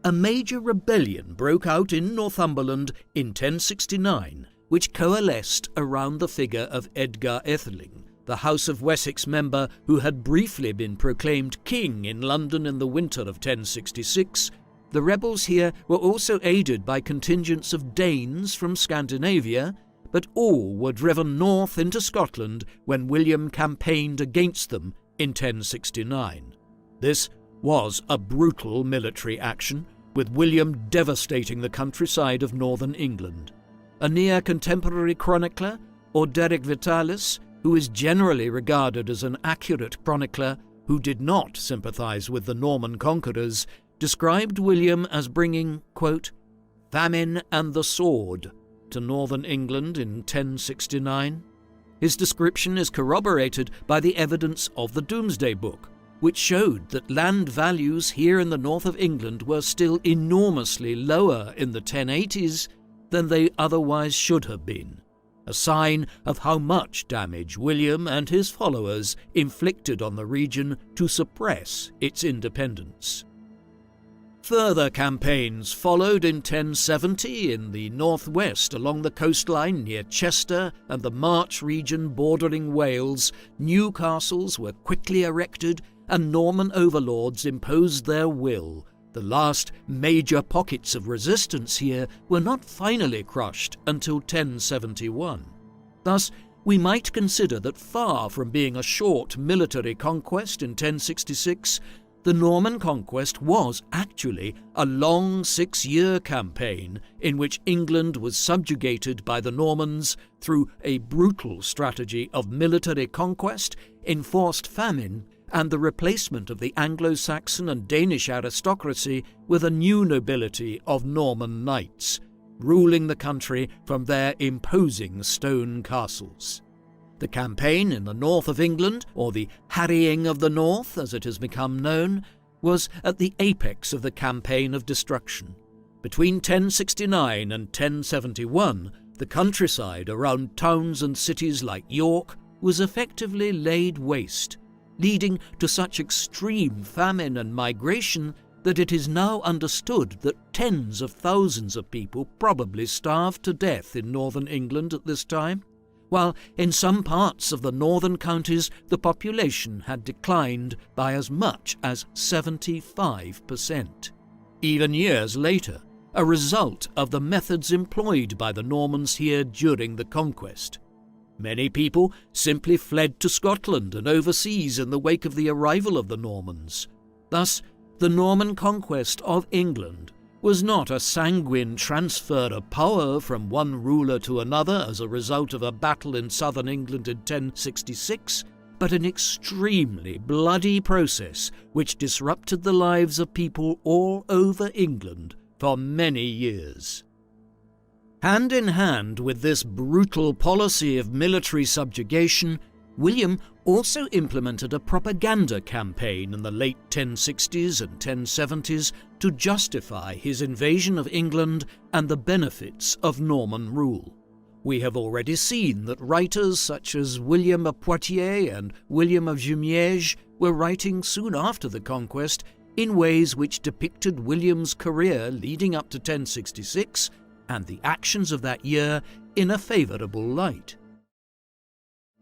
A major rebellion broke out in Northumberland in 1069 which coalesced around the figure of Edgar Atheling, the House of Wessex member who had briefly been proclaimed king in London in the winter of 1066. The rebels here were also aided by contingents of Danes from Scandinavia, but all were driven north into Scotland when William campaigned against them in 1069. This was a brutal military action, with William devastating the countryside of northern England. A near-contemporary chronicler, Orderic Vitalis, who is generally regarded as an accurate chronicler who did not sympathise with the Norman conquerors, described William as bringing, quote, famine and the sword to northern England in 1069. His description is corroborated by the evidence of the Domesday Book, which showed that land values here in the north of England were still enormously lower in the 1080s than they otherwise should have been, a sign of how much damage William and his followers inflicted on the region to suppress its independence. Further campaigns followed in 1070 in the northwest along the coastline near Chester and the March region bordering Wales. New castles were quickly erected and Norman overlords imposed their will. The last major pockets of resistance here were not finally crushed until 1071. Thus, we might consider that far from being a short military conquest in 1066, the Norman conquest was actually a long 6-year campaign in which England was subjugated by the Normans through a brutal strategy of military conquest, enforced famine, and the replacement of the Anglo-Saxon and Danish aristocracy with a new nobility of Norman knights, ruling the country from their imposing stone castles. The campaign in the north of England, or the Harrying of the North as it has become known, was at the apex of the campaign of destruction. Between 1069 and 1071, the countryside around towns and cities like York was effectively laid waste, leading to such extreme famine and migration that it is now understood that tens of thousands of people probably starved to death in northern England at this time, while in some parts of the northern counties the population had declined by as much as 75%. Even years later, a result of the methods employed by the Normans here during the conquest. Many people simply fled to Scotland and overseas in the wake of the arrival of the Normans. Thus, the Norman conquest of England was not a sanguine transfer of power from one ruler to another as a result of a battle in southern England in 1066, but an extremely bloody process which disrupted the lives of people all over England for many years. Hand in hand with this brutal policy of military subjugation, William also implemented a propaganda campaign in the late 1060s and 1070s to justify his invasion of England and the benefits of Norman rule. We have already seen that writers such as William of Poitiers and William of Jumièges were writing soon after the conquest in ways which depicted William's career leading up to 1066 and the actions of that year in a favourable light.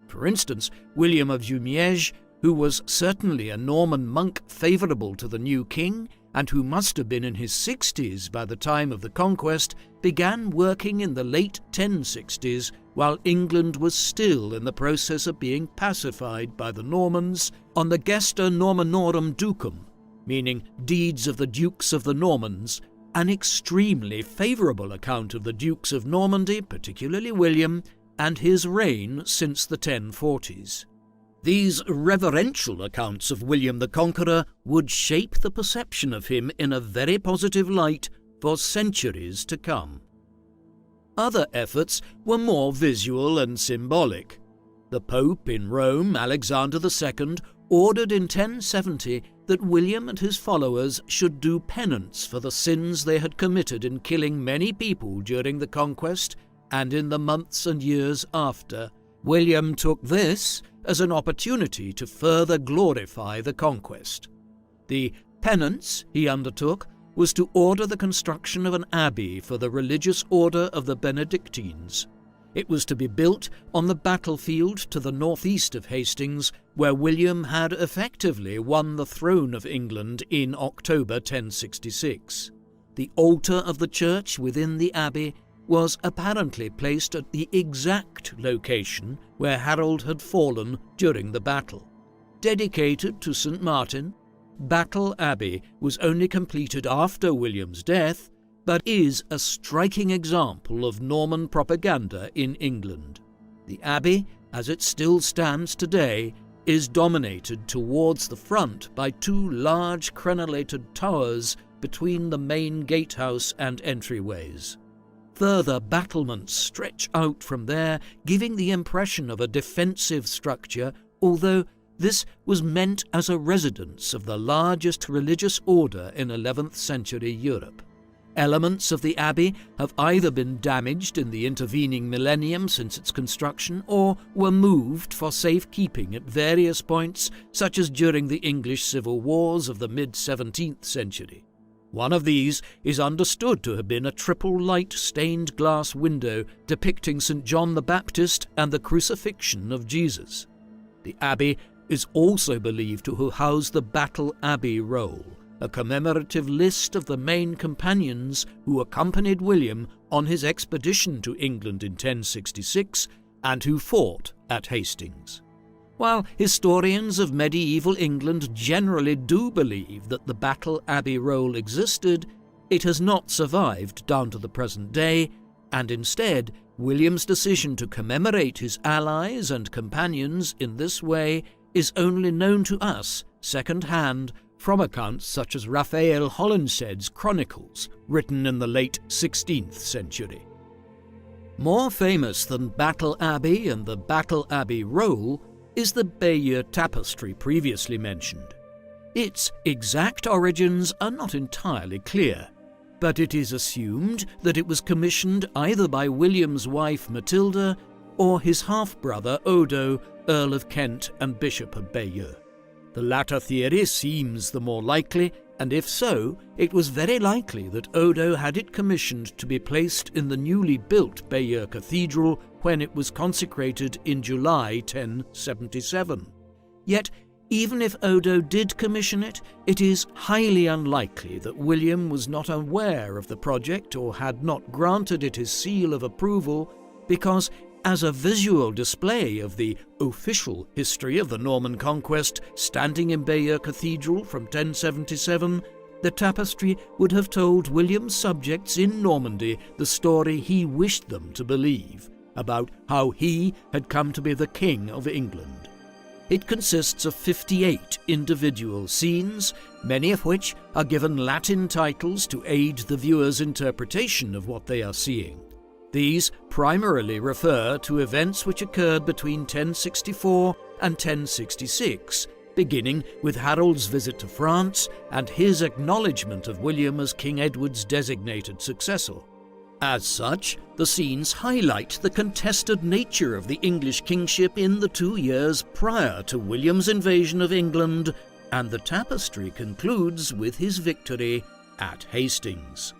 For instance, William of Jumièges, who was certainly a Norman monk favourable to the new king, and who must have been in his 60s by the time of the conquest, began working in the late 1060s while England was still in the process of being pacified by the Normans on the Gesta Normanorum Ducum, meaning deeds of the Dukes of the Normans, an extremely favourable account of the Dukes of Normandy, particularly William, and his reign since the 1040s. These reverential accounts of William the Conqueror would shape the perception of him in a very positive light for centuries to come. Other efforts were more visual and symbolic. The Pope in Rome, Alexander II, ordered in 1070 that William and his followers should do penance for the sins they had committed in killing many people during the conquest and in the months and years after. William took this as an opportunity to further glorify the conquest. The penance he undertook was to order the construction of an abbey for the religious order of the Benedictines. It was to be built on the battlefield to the northeast of Hastings, where William had effectively won the throne of England in October 1066. The altar of the church within the abbey was apparently placed at the exact location where Harold had fallen during the battle. Dedicated to St. Martin, Battle Abbey was only completed after William's death, but is a striking example of Norman propaganda in England. The abbey, as it still stands today, is dominated towards the front by two large crenellated towers between the main gatehouse and entryways. Further battlements stretch out from there, giving the impression of a defensive structure, although this was meant as a residence of the largest religious order in 11th century Europe. Elements of the abbey have either been damaged in the intervening millennium since its construction or were moved for safekeeping at various points, such as during the English civil wars of the mid-17th century. One of these is understood to have been a triple light stained glass window depicting St. John the Baptist and the crucifixion of Jesus. The abbey is also believed to have housed the Battle Abbey Roll, a commemorative list of the main companions who accompanied William on his expedition to England in 1066 and who fought at Hastings. While historians of medieval England generally do believe that the Battle Abbey Roll existed, it has not survived down to the present day, and instead William's decision to commemorate his allies and companions in this way is only known to us second-hand from accounts such as Raphael Holinshed's Chronicles, written in the late 16th century. More famous than Battle Abbey and the Battle Abbey Roll is the Bayeux tapestry previously mentioned. Its exact origins are not entirely clear, but it is assumed that it was commissioned either by William's wife Matilda or his half-brother Odo, Earl of Kent and Bishop of Bayeux. The latter theory seems the more likely, and if so, it was very likely that Odo had it commissioned to be placed in the newly built Bayeux Cathedral when it was consecrated in July 1077. Yet, even if Odo did commission it, it is highly unlikely that William was not aware of the project or had not granted it his seal of approval, because as a visual display of the official history of the Norman conquest standing in Bayeux Cathedral from 1077, the tapestry would have told William's subjects in Normandy the story he wished them to believe about how he had come to be the King of England. It consists of 58 individual scenes, many of which are given Latin titles to aid the viewer's interpretation of what they are seeing. These primarily refer to events which occurred between 1064 and 1066, beginning with Harold's visit to France and his acknowledgement of William as King Edward's designated successor. As such, the scenes highlight the contested nature of the English kingship in the 2 years prior to William's invasion of England, and the tapestry concludes with his victory at Hastings.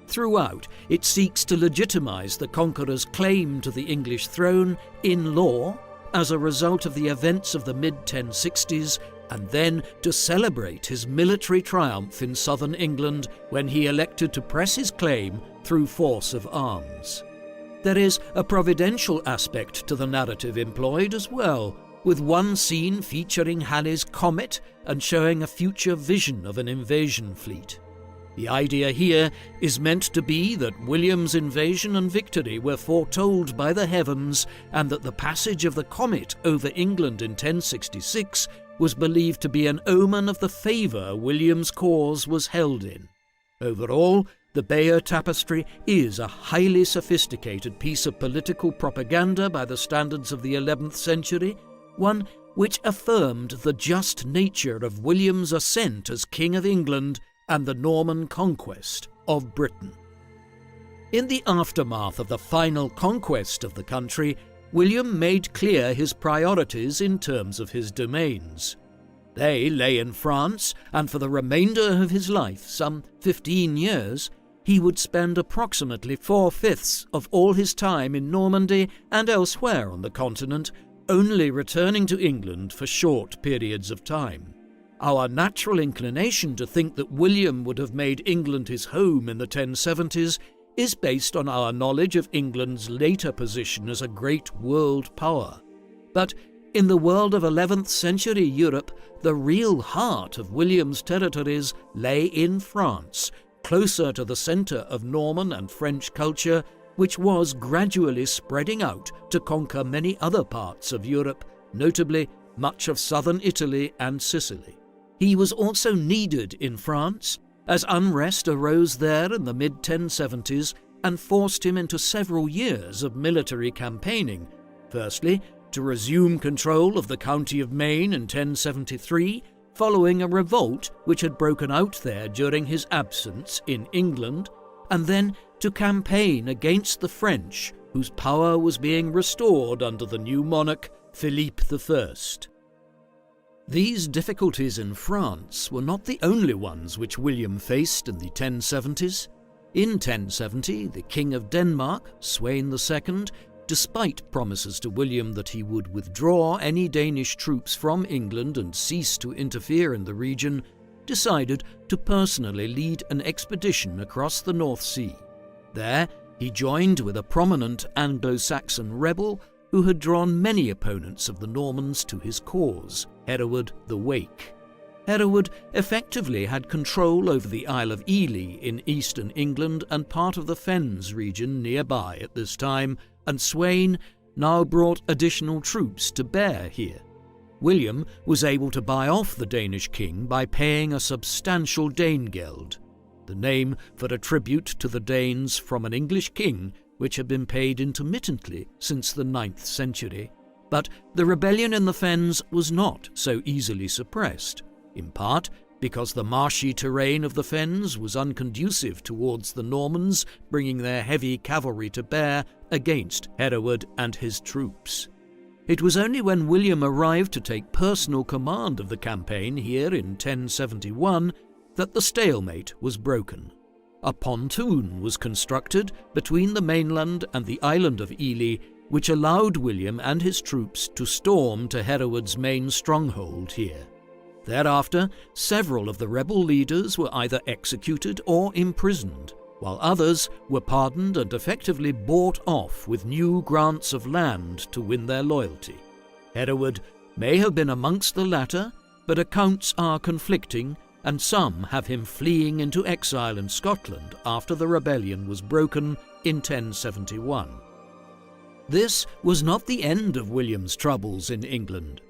Throughout, it seeks to legitimize the Conqueror's claim to the English throne in law as a result of the events of the mid-1060s, and then to celebrate his military triumph in southern England when he elected to press his claim through force of arms. There is a providential aspect to the narrative employed as well, with one scene featuring Halley's comet and showing a future vision of an invasion fleet. The idea here is meant to be that William's invasion and victory were foretold by the heavens, and that the passage of the comet over England in 1066 was believed to be an omen of the favour William's cause was held in. Overall, the Bayeux Tapestry is a highly sophisticated piece of political propaganda by the standards of the 11th century, one which affirmed the just nature of William's ascent as King of England and the Norman conquest of Britain. In the aftermath of the final conquest of the country, William made clear his priorities in terms of his domains. They lay in France, and for the remainder of his life, some 15 years, he would spend approximately 4/5 of all his time in Normandy and elsewhere on the continent, only returning to England for short periods of time. Our natural inclination to think that William would have made England his home in the 1070s is based on our knowledge of England's later position as a great world power. But in the world of 11th century Europe, the real heart of William's territories lay in France, closer to the centre of Norman and French culture, which was gradually spreading out to conquer many other parts of Europe, notably much of southern Italy and Sicily. He was also needed in France, as unrest arose there in the mid-1070s and forced him into several years of military campaigning, firstly to resume control of the county of Maine in 1073, following a revolt which had broken out there during his absence in England, and then to campaign against the French, whose power was being restored under the new monarch, Philippe I. These difficulties in France were not the only ones which William faced in the 1070s. In 1070, the King of Denmark, Sweyn II, despite promises to William that he would withdraw any Danish troops from England and cease to interfere in the region, decided to personally lead an expedition across the North Sea. There, he joined with a prominent Anglo-Saxon rebel who had drawn many opponents of the Normans to his cause, Hereward the Wake. Hereward effectively had control over the Isle of Ely in eastern England and part of the Fens region nearby at this time, and Sweyn now brought additional troops to bear here. William was able to buy off the Danish king by paying a substantial Danegeld, the name for a tribute to the Danes from an English king which had been paid intermittently since the 9th century. But the rebellion in the Fens was not so easily suppressed, in part because the marshy terrain of the Fens was unconducive towards the Normans bringing their heavy cavalry to bear against Hereward and his troops. It was only when William arrived to take personal command of the campaign here in 1071 that the stalemate was broken. A pontoon was constructed between the mainland and the island of Ely, which allowed William and his troops to storm to Hereward's main stronghold here. Thereafter, several of the rebel leaders were either executed or imprisoned, while others were pardoned and effectively bought off with new grants of land to win their loyalty. Hereward may have been amongst the latter, but accounts are conflicting, and some have him fleeing into exile in Scotland after the rebellion was broken in 1071. This was not the end of William's troubles in England.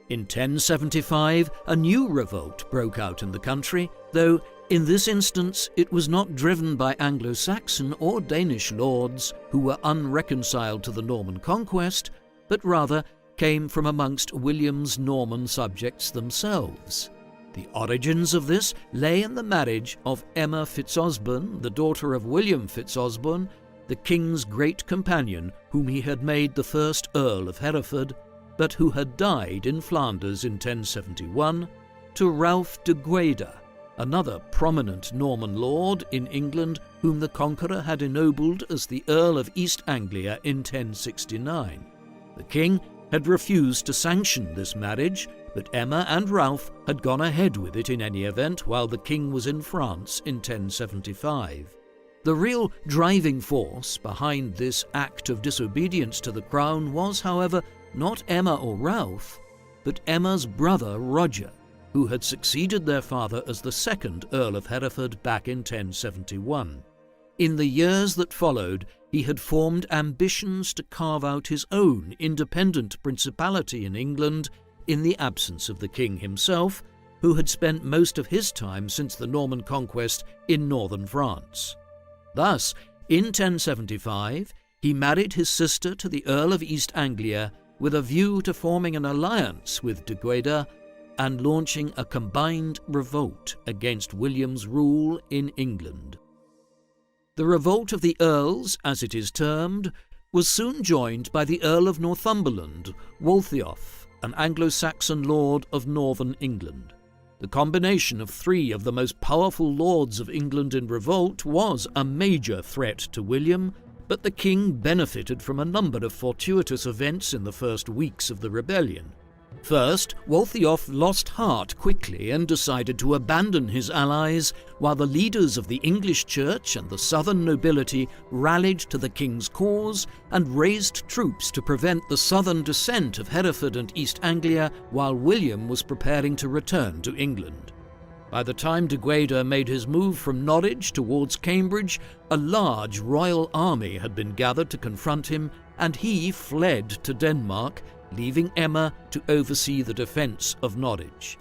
In 1075, a new revolt broke out in the country, though in this instance it was not driven by Anglo-Saxon or Danish lords who were unreconciled to the Norman conquest, but rather came from amongst William's Norman subjects themselves. The origins of this lay in the marriage of Emma Fitzosborne, the daughter of William Fitzosborne, the king's great companion, whom he had made the first Earl of Hereford, but who had died in Flanders in 1071, to Ralph de Gueda, another prominent Norman lord in England whom the Conqueror had ennobled as the Earl of East Anglia in 1069. The king had refused to sanction this marriage, but Emma and Ralph had gone ahead with it in any event while the king was in France in 1075. The real driving force behind this act of disobedience to the crown was, however, not Emma or Ralph, but Emma's brother Roger, who had succeeded their father as the second Earl of Hereford back in 1071. In the years that followed, he had formed ambitions to carve out his own independent principality in England in the absence of the king himself, who had spent most of his time since the Norman conquest in northern France. Thus, in 1075, he married his sister to the Earl of East Anglia with a view to forming an alliance with de Gueda and launching a combined revolt against William's rule in England. The revolt of the Earls, as it is termed, was soon joined by the Earl of Northumberland, Waltheof, an Anglo-Saxon lord of northern England. The combination of three of the most powerful lords of England in revolt was a major threat to William, but the king benefited from a number of fortuitous events in the first weeks of the rebellion. First, Waltheof lost heart quickly and decided to abandon his allies, while the leaders of the English church and the southern nobility rallied to the king's cause and raised troops to prevent the southern descent of Hereford and East Anglia while William was preparing to return to England. By the time de Gueida made his move from Norwich towards Cambridge, a large royal army had been gathered to confront him, and he fled to Denmark, leaving Emma to oversee the defence of Norwich.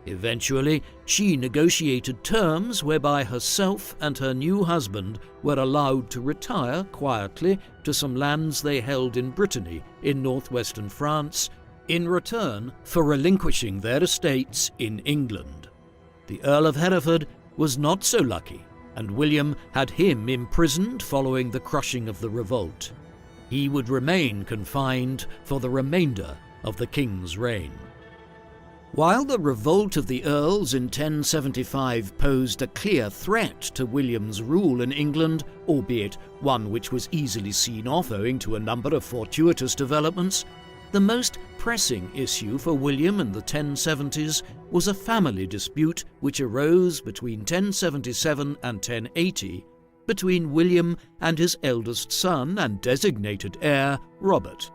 Eventually, she negotiated terms whereby herself and her new husband were allowed to retire quietly to some lands they held in Brittany in northwestern France, in return for relinquishing their estates in England. The Earl of Hereford was not so lucky, and William had him imprisoned following the crushing of the revolt. He would remain confined for the remainder of the king's reign. While the revolt of the Earls in 1075 posed a clear threat to William's rule in England, albeit one which was easily seen off owing to a number of fortuitous developments, the most pressing issue for William in the 1070s was a family dispute which arose between 1077 and 1080 between William and his eldest son and designated heir, Robert.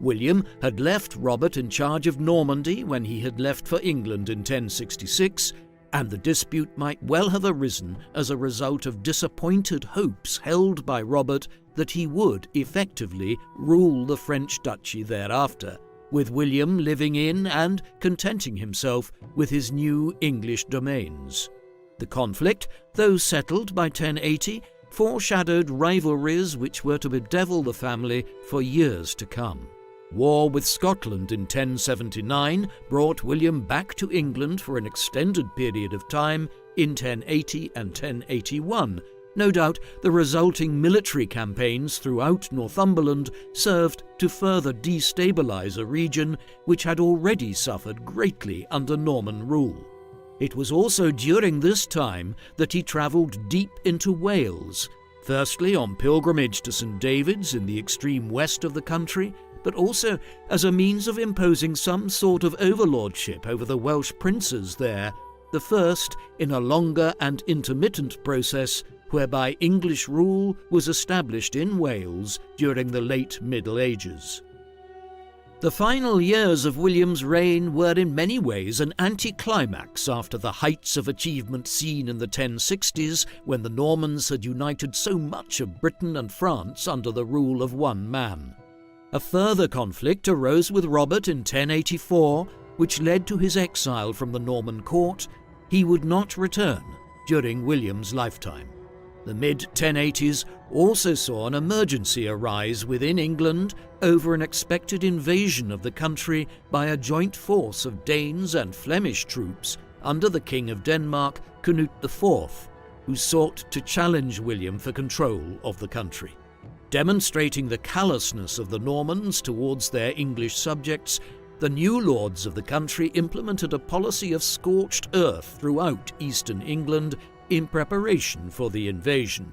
William had left Robert in charge of Normandy when he had left for England in 1066, and the dispute might well have arisen as a result of disappointed hopes held by Robert that he would effectively rule the French duchy thereafter, with William living in and contenting himself with his new English domains. The conflict, though settled by 1080, foreshadowed rivalries which were to bedevil the family for years to come. War with Scotland in 1079 brought William back to England for an extended period of time in 1080 and 1081. No doubt the resulting military campaigns throughout Northumberland served to further destabilise a region which had already suffered greatly under Norman rule. It was also during this time that he travelled deep into Wales, firstly on pilgrimage to St David's in the extreme west of the country, but also as a means of imposing some sort of overlordship over the Welsh princes there, the first in a longer and intermittent process whereby English rule was established in Wales during the late Middle Ages. The final years of William's reign were in many ways an anticlimax after the heights of achievement seen in the 1060s when the Normans had united so much of Britain and France under the rule of one man. A further conflict arose with Robert in 1084, which led to his exile from the Norman court. He would not return during William's lifetime. The mid-1080s also saw an emergency arise within England over an expected invasion of the country by a joint force of Danes and Flemish troops under the King of Denmark, Canute IV, who sought to challenge William for control of the country. Demonstrating the callousness of the Normans towards their English subjects, the new lords of the country implemented a policy of scorched earth throughout eastern England in preparation for the invasion.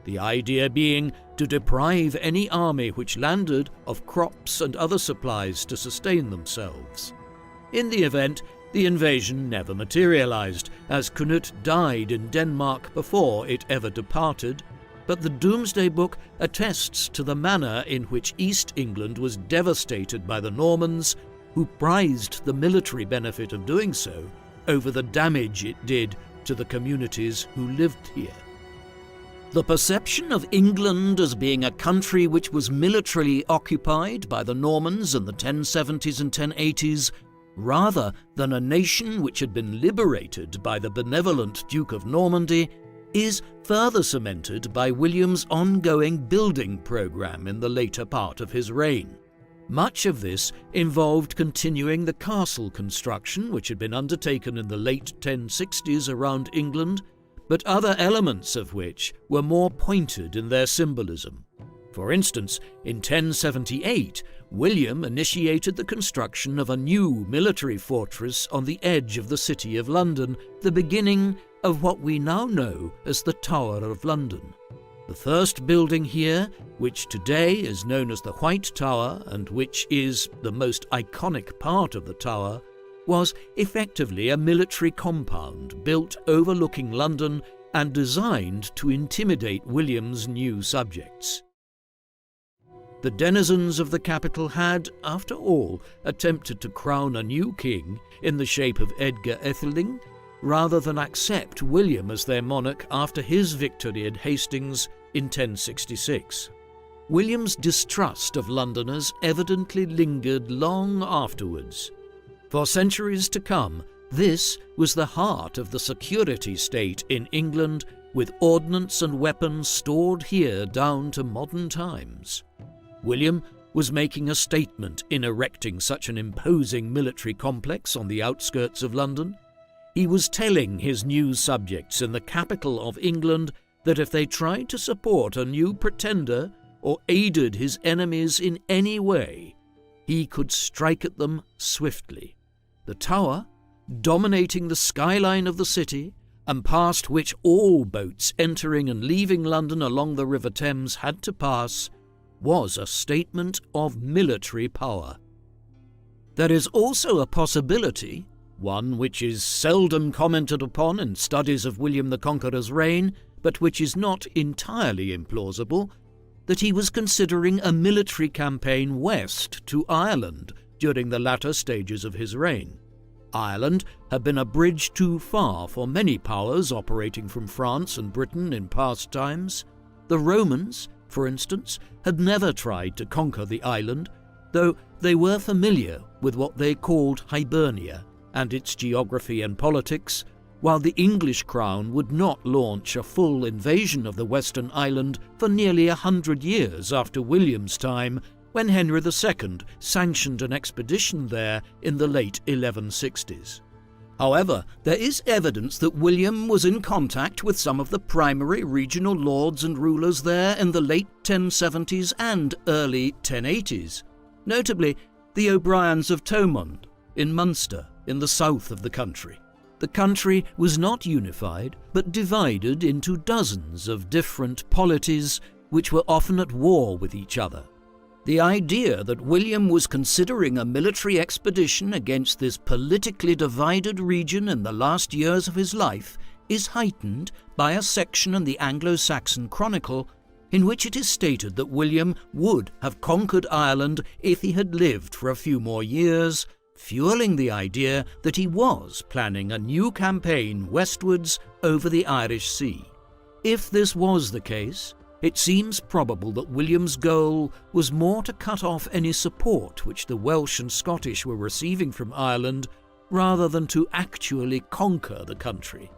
The idea being to deprive any army which landed of crops and other supplies to sustain themselves. In the event, the invasion never materialized, as Canute died in Denmark before it ever departed, but the Domesday Book attests to the manner in which East England was devastated by the Normans, who prized the military benefit of doing so over the damage it did to the communities who lived here. The perception of England as being a country which was militarily occupied by the Normans in the 1070s and 1080s, rather than a nation which had been liberated by the benevolent Duke of Normandy, is further cemented by William's ongoing building programme in the later part of his reign. Much of this involved continuing the castle construction which had been undertaken in the late 1060s around England, but other elements of which were more pointed in their symbolism. For instance, in 1078, William initiated the construction of a new military fortress on the edge of the City of London, the beginning of what we now know as the Tower of London. The first building here, which today is known as the White Tower and which is the most iconic part of the tower, was effectively a military compound built overlooking London and designed to intimidate William's new subjects. The denizens of the capital had, after all, attempted to crown a new king in the shape of Edgar Atheling, rather than accept William as their monarch after his victory at Hastings in 1066. William's distrust of Londoners evidently lingered long afterwards. For centuries to come, this was the heart of the security state in England, with ordnance and weapons stored here down to modern times. William was making a statement in erecting such an imposing military complex on the outskirts of London. He was telling his new subjects in the capital of England that if they tried to support a new pretender or aided his enemies in any way, he could strike at them swiftly. The Tower, dominating the skyline of the city, and past which all boats entering and leaving London along the River Thames had to pass, was a statement of military power. There is also a possibility, one which is seldom commented upon in studies of William the Conqueror's reign, but which is not entirely implausible, that he was considering a military campaign west to Ireland during the latter stages of his reign. Ireland had been a bridge too far for many powers operating from France and Britain in past times. The Romans, for instance, had never tried to conquer the island, though they were familiar with what they called Hibernia and its geography and politics, while the English crown would not launch a full invasion of the western island for nearly 100 years after William's time, when Henry II sanctioned an expedition there in the late 1160s. However, there is evidence that William was in contact with some of the primary regional lords and rulers there in the late 1070s and early 1080s, notably the O'Briens of Thomond in Munster in the south of the country. The country was not unified, but divided into dozens of different polities which were often at war with each other. The idea that William was considering a military expedition against this politically divided region in the last years of his life is heightened by a section in the Anglo-Saxon Chronicle in which it is stated that William would have conquered Ireland if he had lived for a few more years, fueling the idea that he was planning a new campaign westwards over the Irish Sea. If this was the case, it seems probable that William's goal was more to cut off any support which the Welsh and Scottish were receiving from Ireland, rather than to actually conquer the country.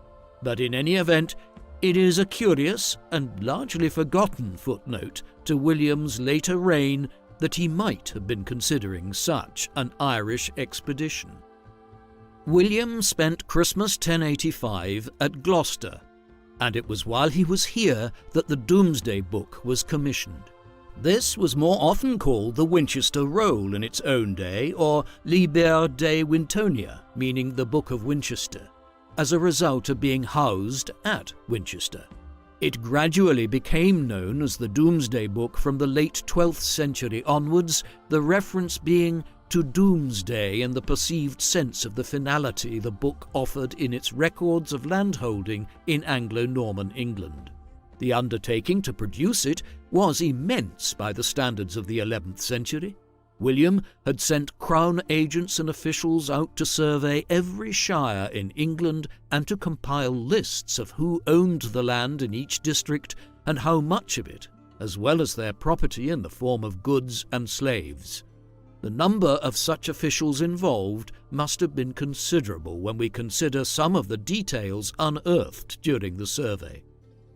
But in any event, it is a curious and largely forgotten footnote to William's later reign that he might have been considering such an Irish expedition. William spent Christmas 1085 at Gloucester, and it was while he was here that the Domesday Book was commissioned. This was more often called the Winchester Roll in its own day, or Liber de Wintonia, meaning the Book of Winchester, as a result of being housed at Winchester. It gradually became known as the Domesday Book from the late 12th century onwards, the reference being to Doomsday in the perceived sense of the finality the book offered in its records of landholding in Anglo-Norman England. The undertaking to produce it was immense by the standards of the 11th century. William had sent crown agents and officials out to survey every shire in England and to compile lists of who owned the land in each district and how much of it, as well as their property in the form of goods and slaves. The number of such officials involved must have been considerable when we consider some of the details unearthed during the survey.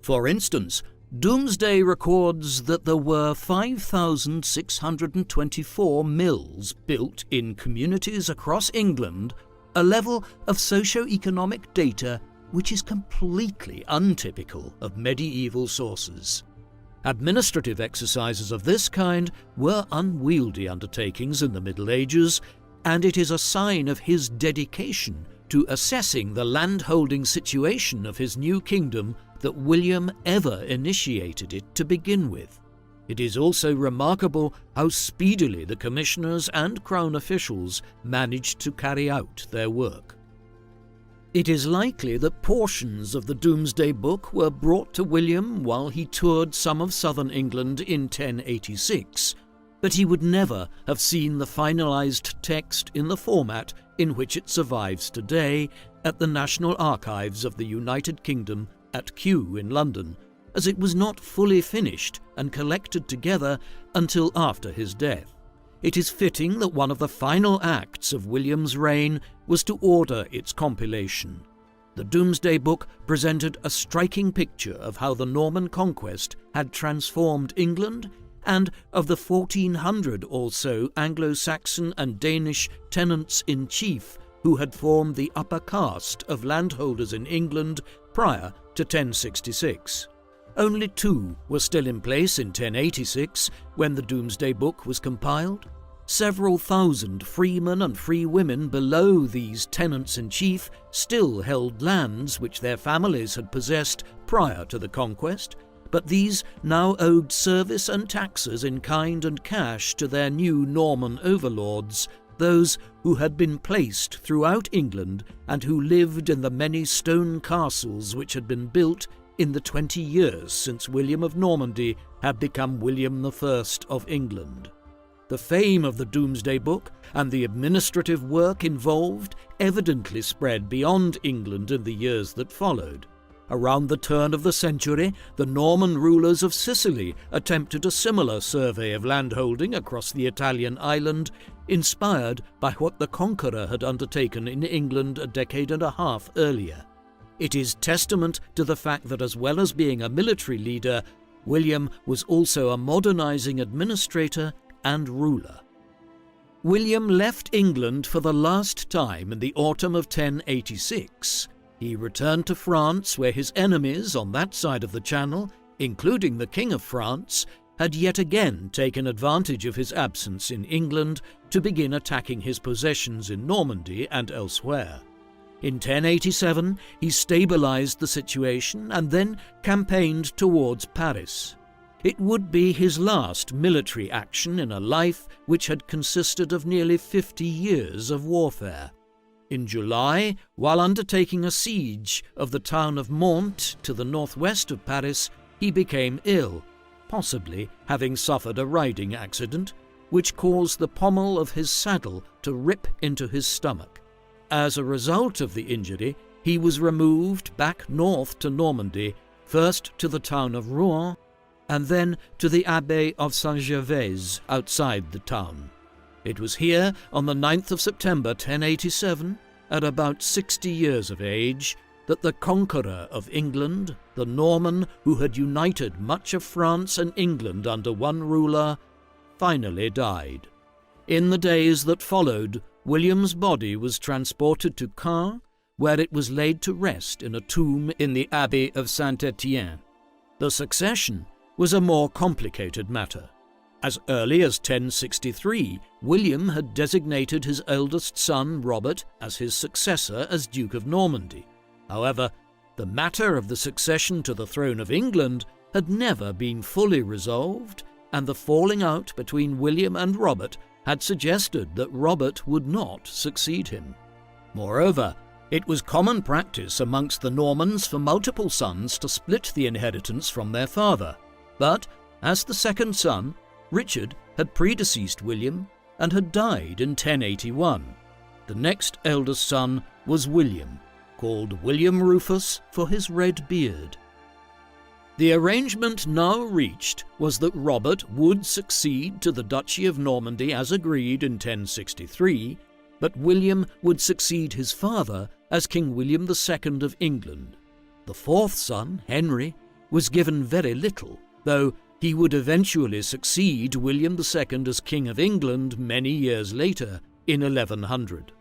For instance, Doomsday records that there were 5,624 mills built in communities across England, a level of socio-economic data which is completely untypical of medieval sources. Administrative exercises of this kind were unwieldy undertakings in the Middle Ages, and it is a sign of his dedication to assessing the landholding situation of his new kingdom that William ever initiated it to begin with. It is also remarkable how speedily the commissioners and crown officials managed to carry out their work. It is likely that portions of the Domesday Book were brought to William while he toured some of southern England in 1086, but he would never have seen the finalised text in the format in which it survives today at the National Archives of the United Kingdom at Kew in London, as it was not fully finished and collected together until after his death. It is fitting that one of the final acts of William's reign was to order its compilation. The Domesday Book presented a striking picture of how the Norman conquest had transformed England and of the 1,400 or so Anglo-Saxon and Danish tenants-in-chief who had formed the upper caste of landholders in England prior to 1066. Only 2 were still in place in 1086 when the Domesday Book was compiled. Several thousand freemen and free women below these tenants-in-chief still held lands which their families had possessed prior to the conquest, but these now owed service and taxes in kind and cash to their new Norman overlords, those who had been placed throughout England and who lived in the many stone castles which had been built in the 20 years since William of Normandy had become William I of England. The fame of the Domesday Book and the administrative work involved evidently spread beyond England in the years that followed. Around the turn of the century, the Norman rulers of Sicily attempted a similar survey of landholding across the Italian island, inspired by what the Conqueror had undertaken in England a decade and a half earlier. It is testament to the fact that as well as being a military leader, William was also a modernizing administrator and ruler. William left England for the last time in the autumn of 1086. He returned to France, where his enemies on that side of the Channel, including the King of France, had yet again taken advantage of his absence in England to begin attacking his possessions in Normandy and elsewhere. In 1087, he stabilized the situation and then campaigned towards Paris. It would be his last military action in a life which had consisted of nearly 50 years of warfare. In July, while undertaking a siege of the town of Mantes to the northwest of Paris, he became ill, possibly having suffered a riding accident, which caused the pommel of his saddle to rip into his stomach. As a result of the injury, he was removed back north to Normandy, first to the town of Rouen, and then to the Abbey of Saint-Gervais outside the town. It was here, on the 9th of September 1087, at about 60 years of age, that the Conqueror of England, the Norman who had united much of France and England under one ruler, finally died. In the days that followed, William's body was transported to Caen, where it was laid to rest in a tomb in the Abbey of Saint-Étienne. The succession was a more complicated matter. As early as 1063, William had designated his eldest son, Robert, as his successor as Duke of Normandy. However, the matter of the succession to the throne of England had never been fully resolved, and the falling out between William and Robert had suggested that Robert would not succeed him. Moreover, it was common practice amongst the Normans for multiple sons to split the inheritance from their father. But, as the second son, Richard had predeceased William and had died in 1081. The next eldest son was William, called William Rufus for his red beard. The arrangement now reached was that Robert would succeed to the Duchy of Normandy as agreed in 1063, but William would succeed his father as King William II of England. The fourth son, Henry, was given very little, though he would eventually succeed William II as King of England many years later, in 1100.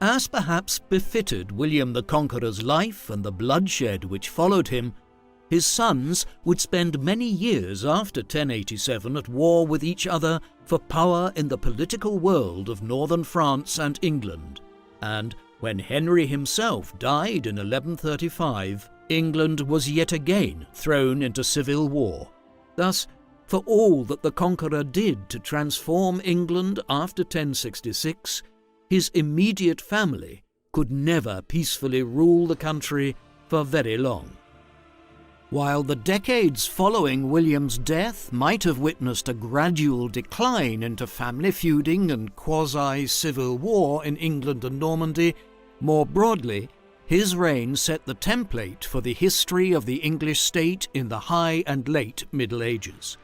As perhaps befitted William the Conqueror's life and the bloodshed which followed him, his sons would spend many years after 1087 at war with each other for power in the political world of northern France and England, and when Henry himself died in 1135, England was yet again thrown into civil war. Thus, for all that the Conqueror did to transform England after 1066, his immediate family could never peacefully rule the country for very long. While the decades following William's death might have witnessed a gradual decline into family feuding and quasi-civil war in England and Normandy, more broadly, his reign set the template for the history of the English state in the High and Late Middle Ages.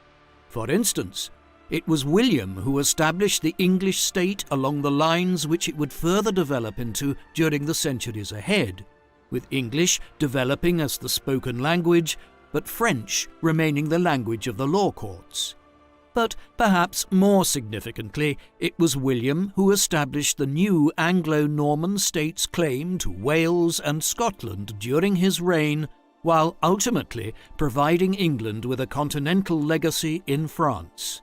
For instance, it was William who established the English state along the lines which it would further develop into during the centuries ahead, with English developing as the spoken language, but French remaining the language of the law courts. But perhaps more significantly, it was William who established the new Anglo-Norman state's claim to Wales and Scotland during his reign, while ultimately providing England with a continental legacy in France.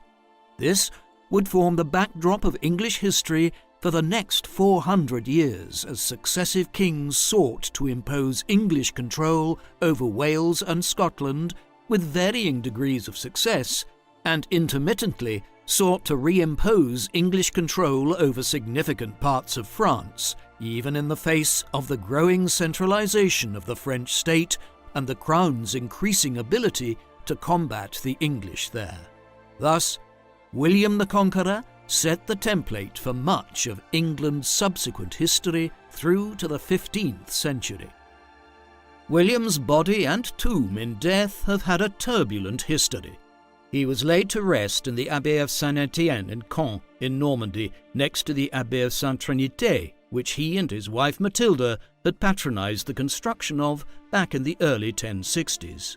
This would form the backdrop of English history for the next 400 years as successive kings sought to impose English control over Wales and Scotland with varying degrees of success, and intermittently sought to reimpose English control over significant parts of France, even in the face of the growing centralization of the French state and the Crown's increasing ability to combat the English there. Thus, William the Conqueror set the template for much of England's subsequent history through to the 15th century. William's body and tomb in death have had a turbulent history. He was laid to rest in the Abbey of Saint-Étienne in Caen in Normandy, next to the Abbey of Sainte-Trinité, which he and his wife Matilda had patronized the construction of back in the early 1060s.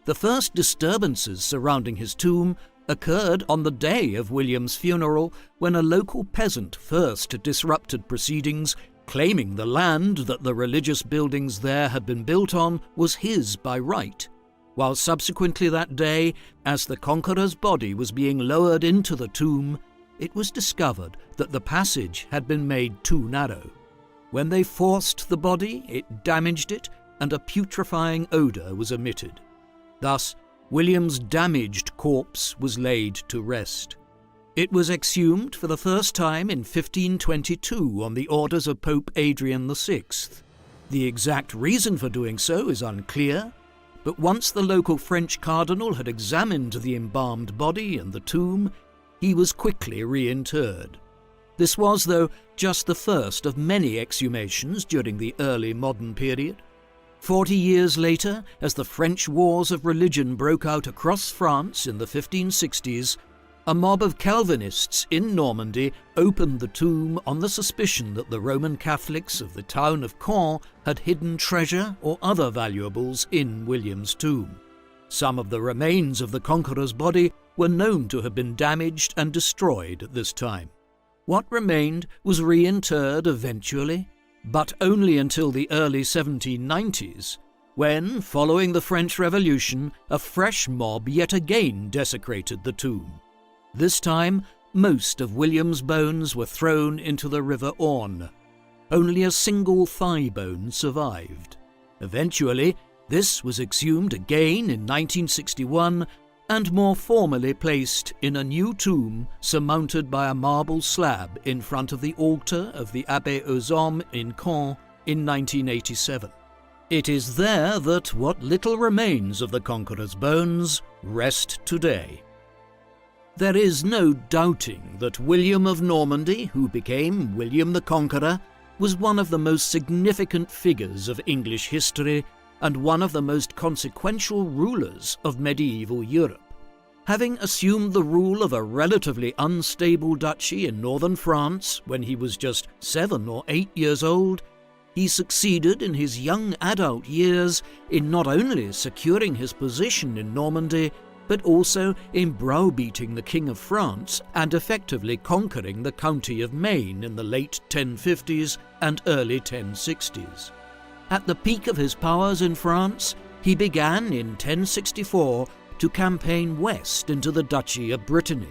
The first disturbances surrounding his tomb occurred on the day of William's funeral, when a local peasant first disrupted proceedings, claiming the land that the religious buildings there had been built on was his by right, while subsequently that day, as the Conqueror's body was being lowered into the tomb, it was discovered that the passage had been made too narrow. When they forced the body, it damaged it, and a putrefying odour was emitted. Thus, William's damaged corpse was laid to rest. It was exhumed for the first time in 1522 on the orders of Pope Adrian VI. The exact reason for doing so is unclear, but once the local French cardinal had examined the embalmed body and the tomb, he was quickly reinterred. This was, though, just the first of many exhumations during the early modern period. 40 years later, as the French wars of religion broke out across France in the 1560s, a mob of Calvinists in Normandy opened the tomb on the suspicion that the Roman Catholics of the town of Caen had hidden treasure or other valuables in William's tomb. Some of the remains of the Conqueror's body were known to have been damaged and destroyed at this time. What remained was reinterred eventually, but only until the early 1790s, when, following the French Revolution, a fresh mob yet again desecrated the tomb. This time, most of William's bones were thrown into the River Orne. Only a single thigh bone survived. Eventually, this was exhumed again in 1961 and more formally placed in a new tomb surmounted by a marble slab in front of the altar of the Abbé aux Hommes in Caen in 1987. It is there that what little remains of the Conqueror's bones rest today. There is no doubting that William of Normandy, who became William the Conqueror, was one of the most significant figures of English history and one of the most consequential rulers of medieval Europe. Having assumed the rule of a relatively unstable duchy in northern France when he was just 7 or 8 years old, he succeeded in his young adult years in not only securing his position in Normandy, but also in browbeating the King of France and effectively conquering the county of Maine in the late 1050s and early 1060s. At the peak of his powers in France, he began in 1064 to campaign west into the Duchy of Brittany.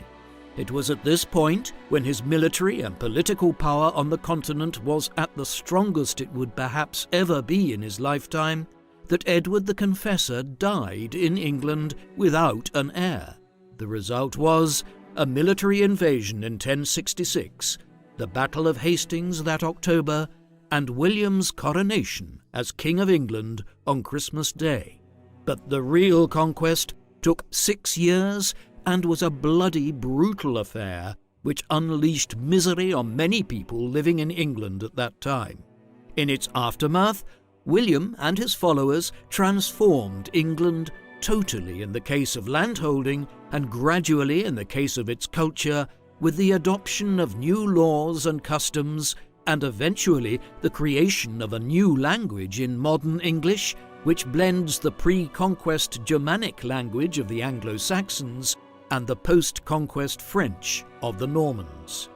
It was at this point, when his military and political power on the continent was at the strongest it would perhaps ever be in his lifetime, that Edward the Confessor died in England without an heir. The result was a military invasion in 1066, the Battle of Hastings that October, and William's coronation as King of England on Christmas Day. But the real conquest took 6 years and was a bloody, brutal affair which unleashed misery on many people living in England at that time. In its aftermath, William and his followers transformed England totally in the case of landholding and gradually in the case of its culture, with the adoption of new laws and customs and eventually the creation of a new language in modern English, which blends the pre-conquest Germanic language of the Anglo-Saxons and the post-conquest French of the Normans.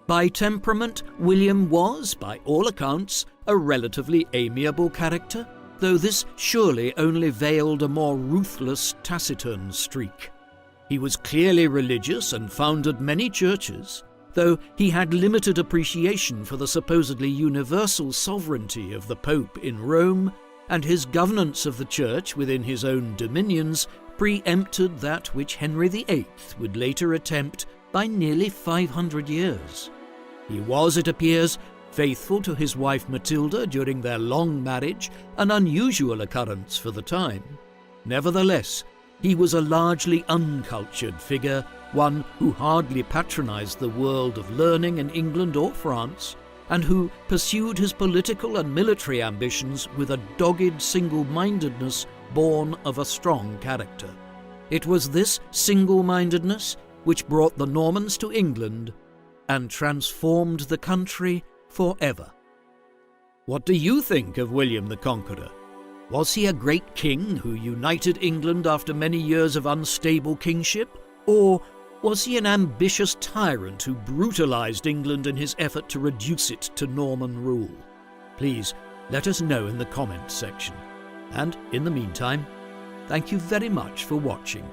By temperament, William was, by all accounts, a relatively amiable character, though this surely only veiled a more ruthless, taciturn streak. He was clearly religious and founded many churches, though he had limited appreciation for the supposedly universal sovereignty of the Pope in Rome, and his governance of the Church within his own dominions preempted that which Henry VIII would later attempt by nearly 500 years. He was, it appears, faithful to his wife Matilda during their long marriage, an unusual occurrence for the time. Nevertheless, he was a largely uncultured figure, one who hardly patronized the world of learning in England or France, and who pursued his political and military ambitions with a dogged single-mindedness born of a strong character. It was this single-mindedness which brought the Normans to England and transformed the country forever. What do you think of William the Conqueror? Was he a great king who united England after many years of unstable kingship? Or was he an ambitious tyrant who brutalized England in his effort to reduce it to Norman rule? Please let us know in the comments section. And in the meantime, thank you very much for watching.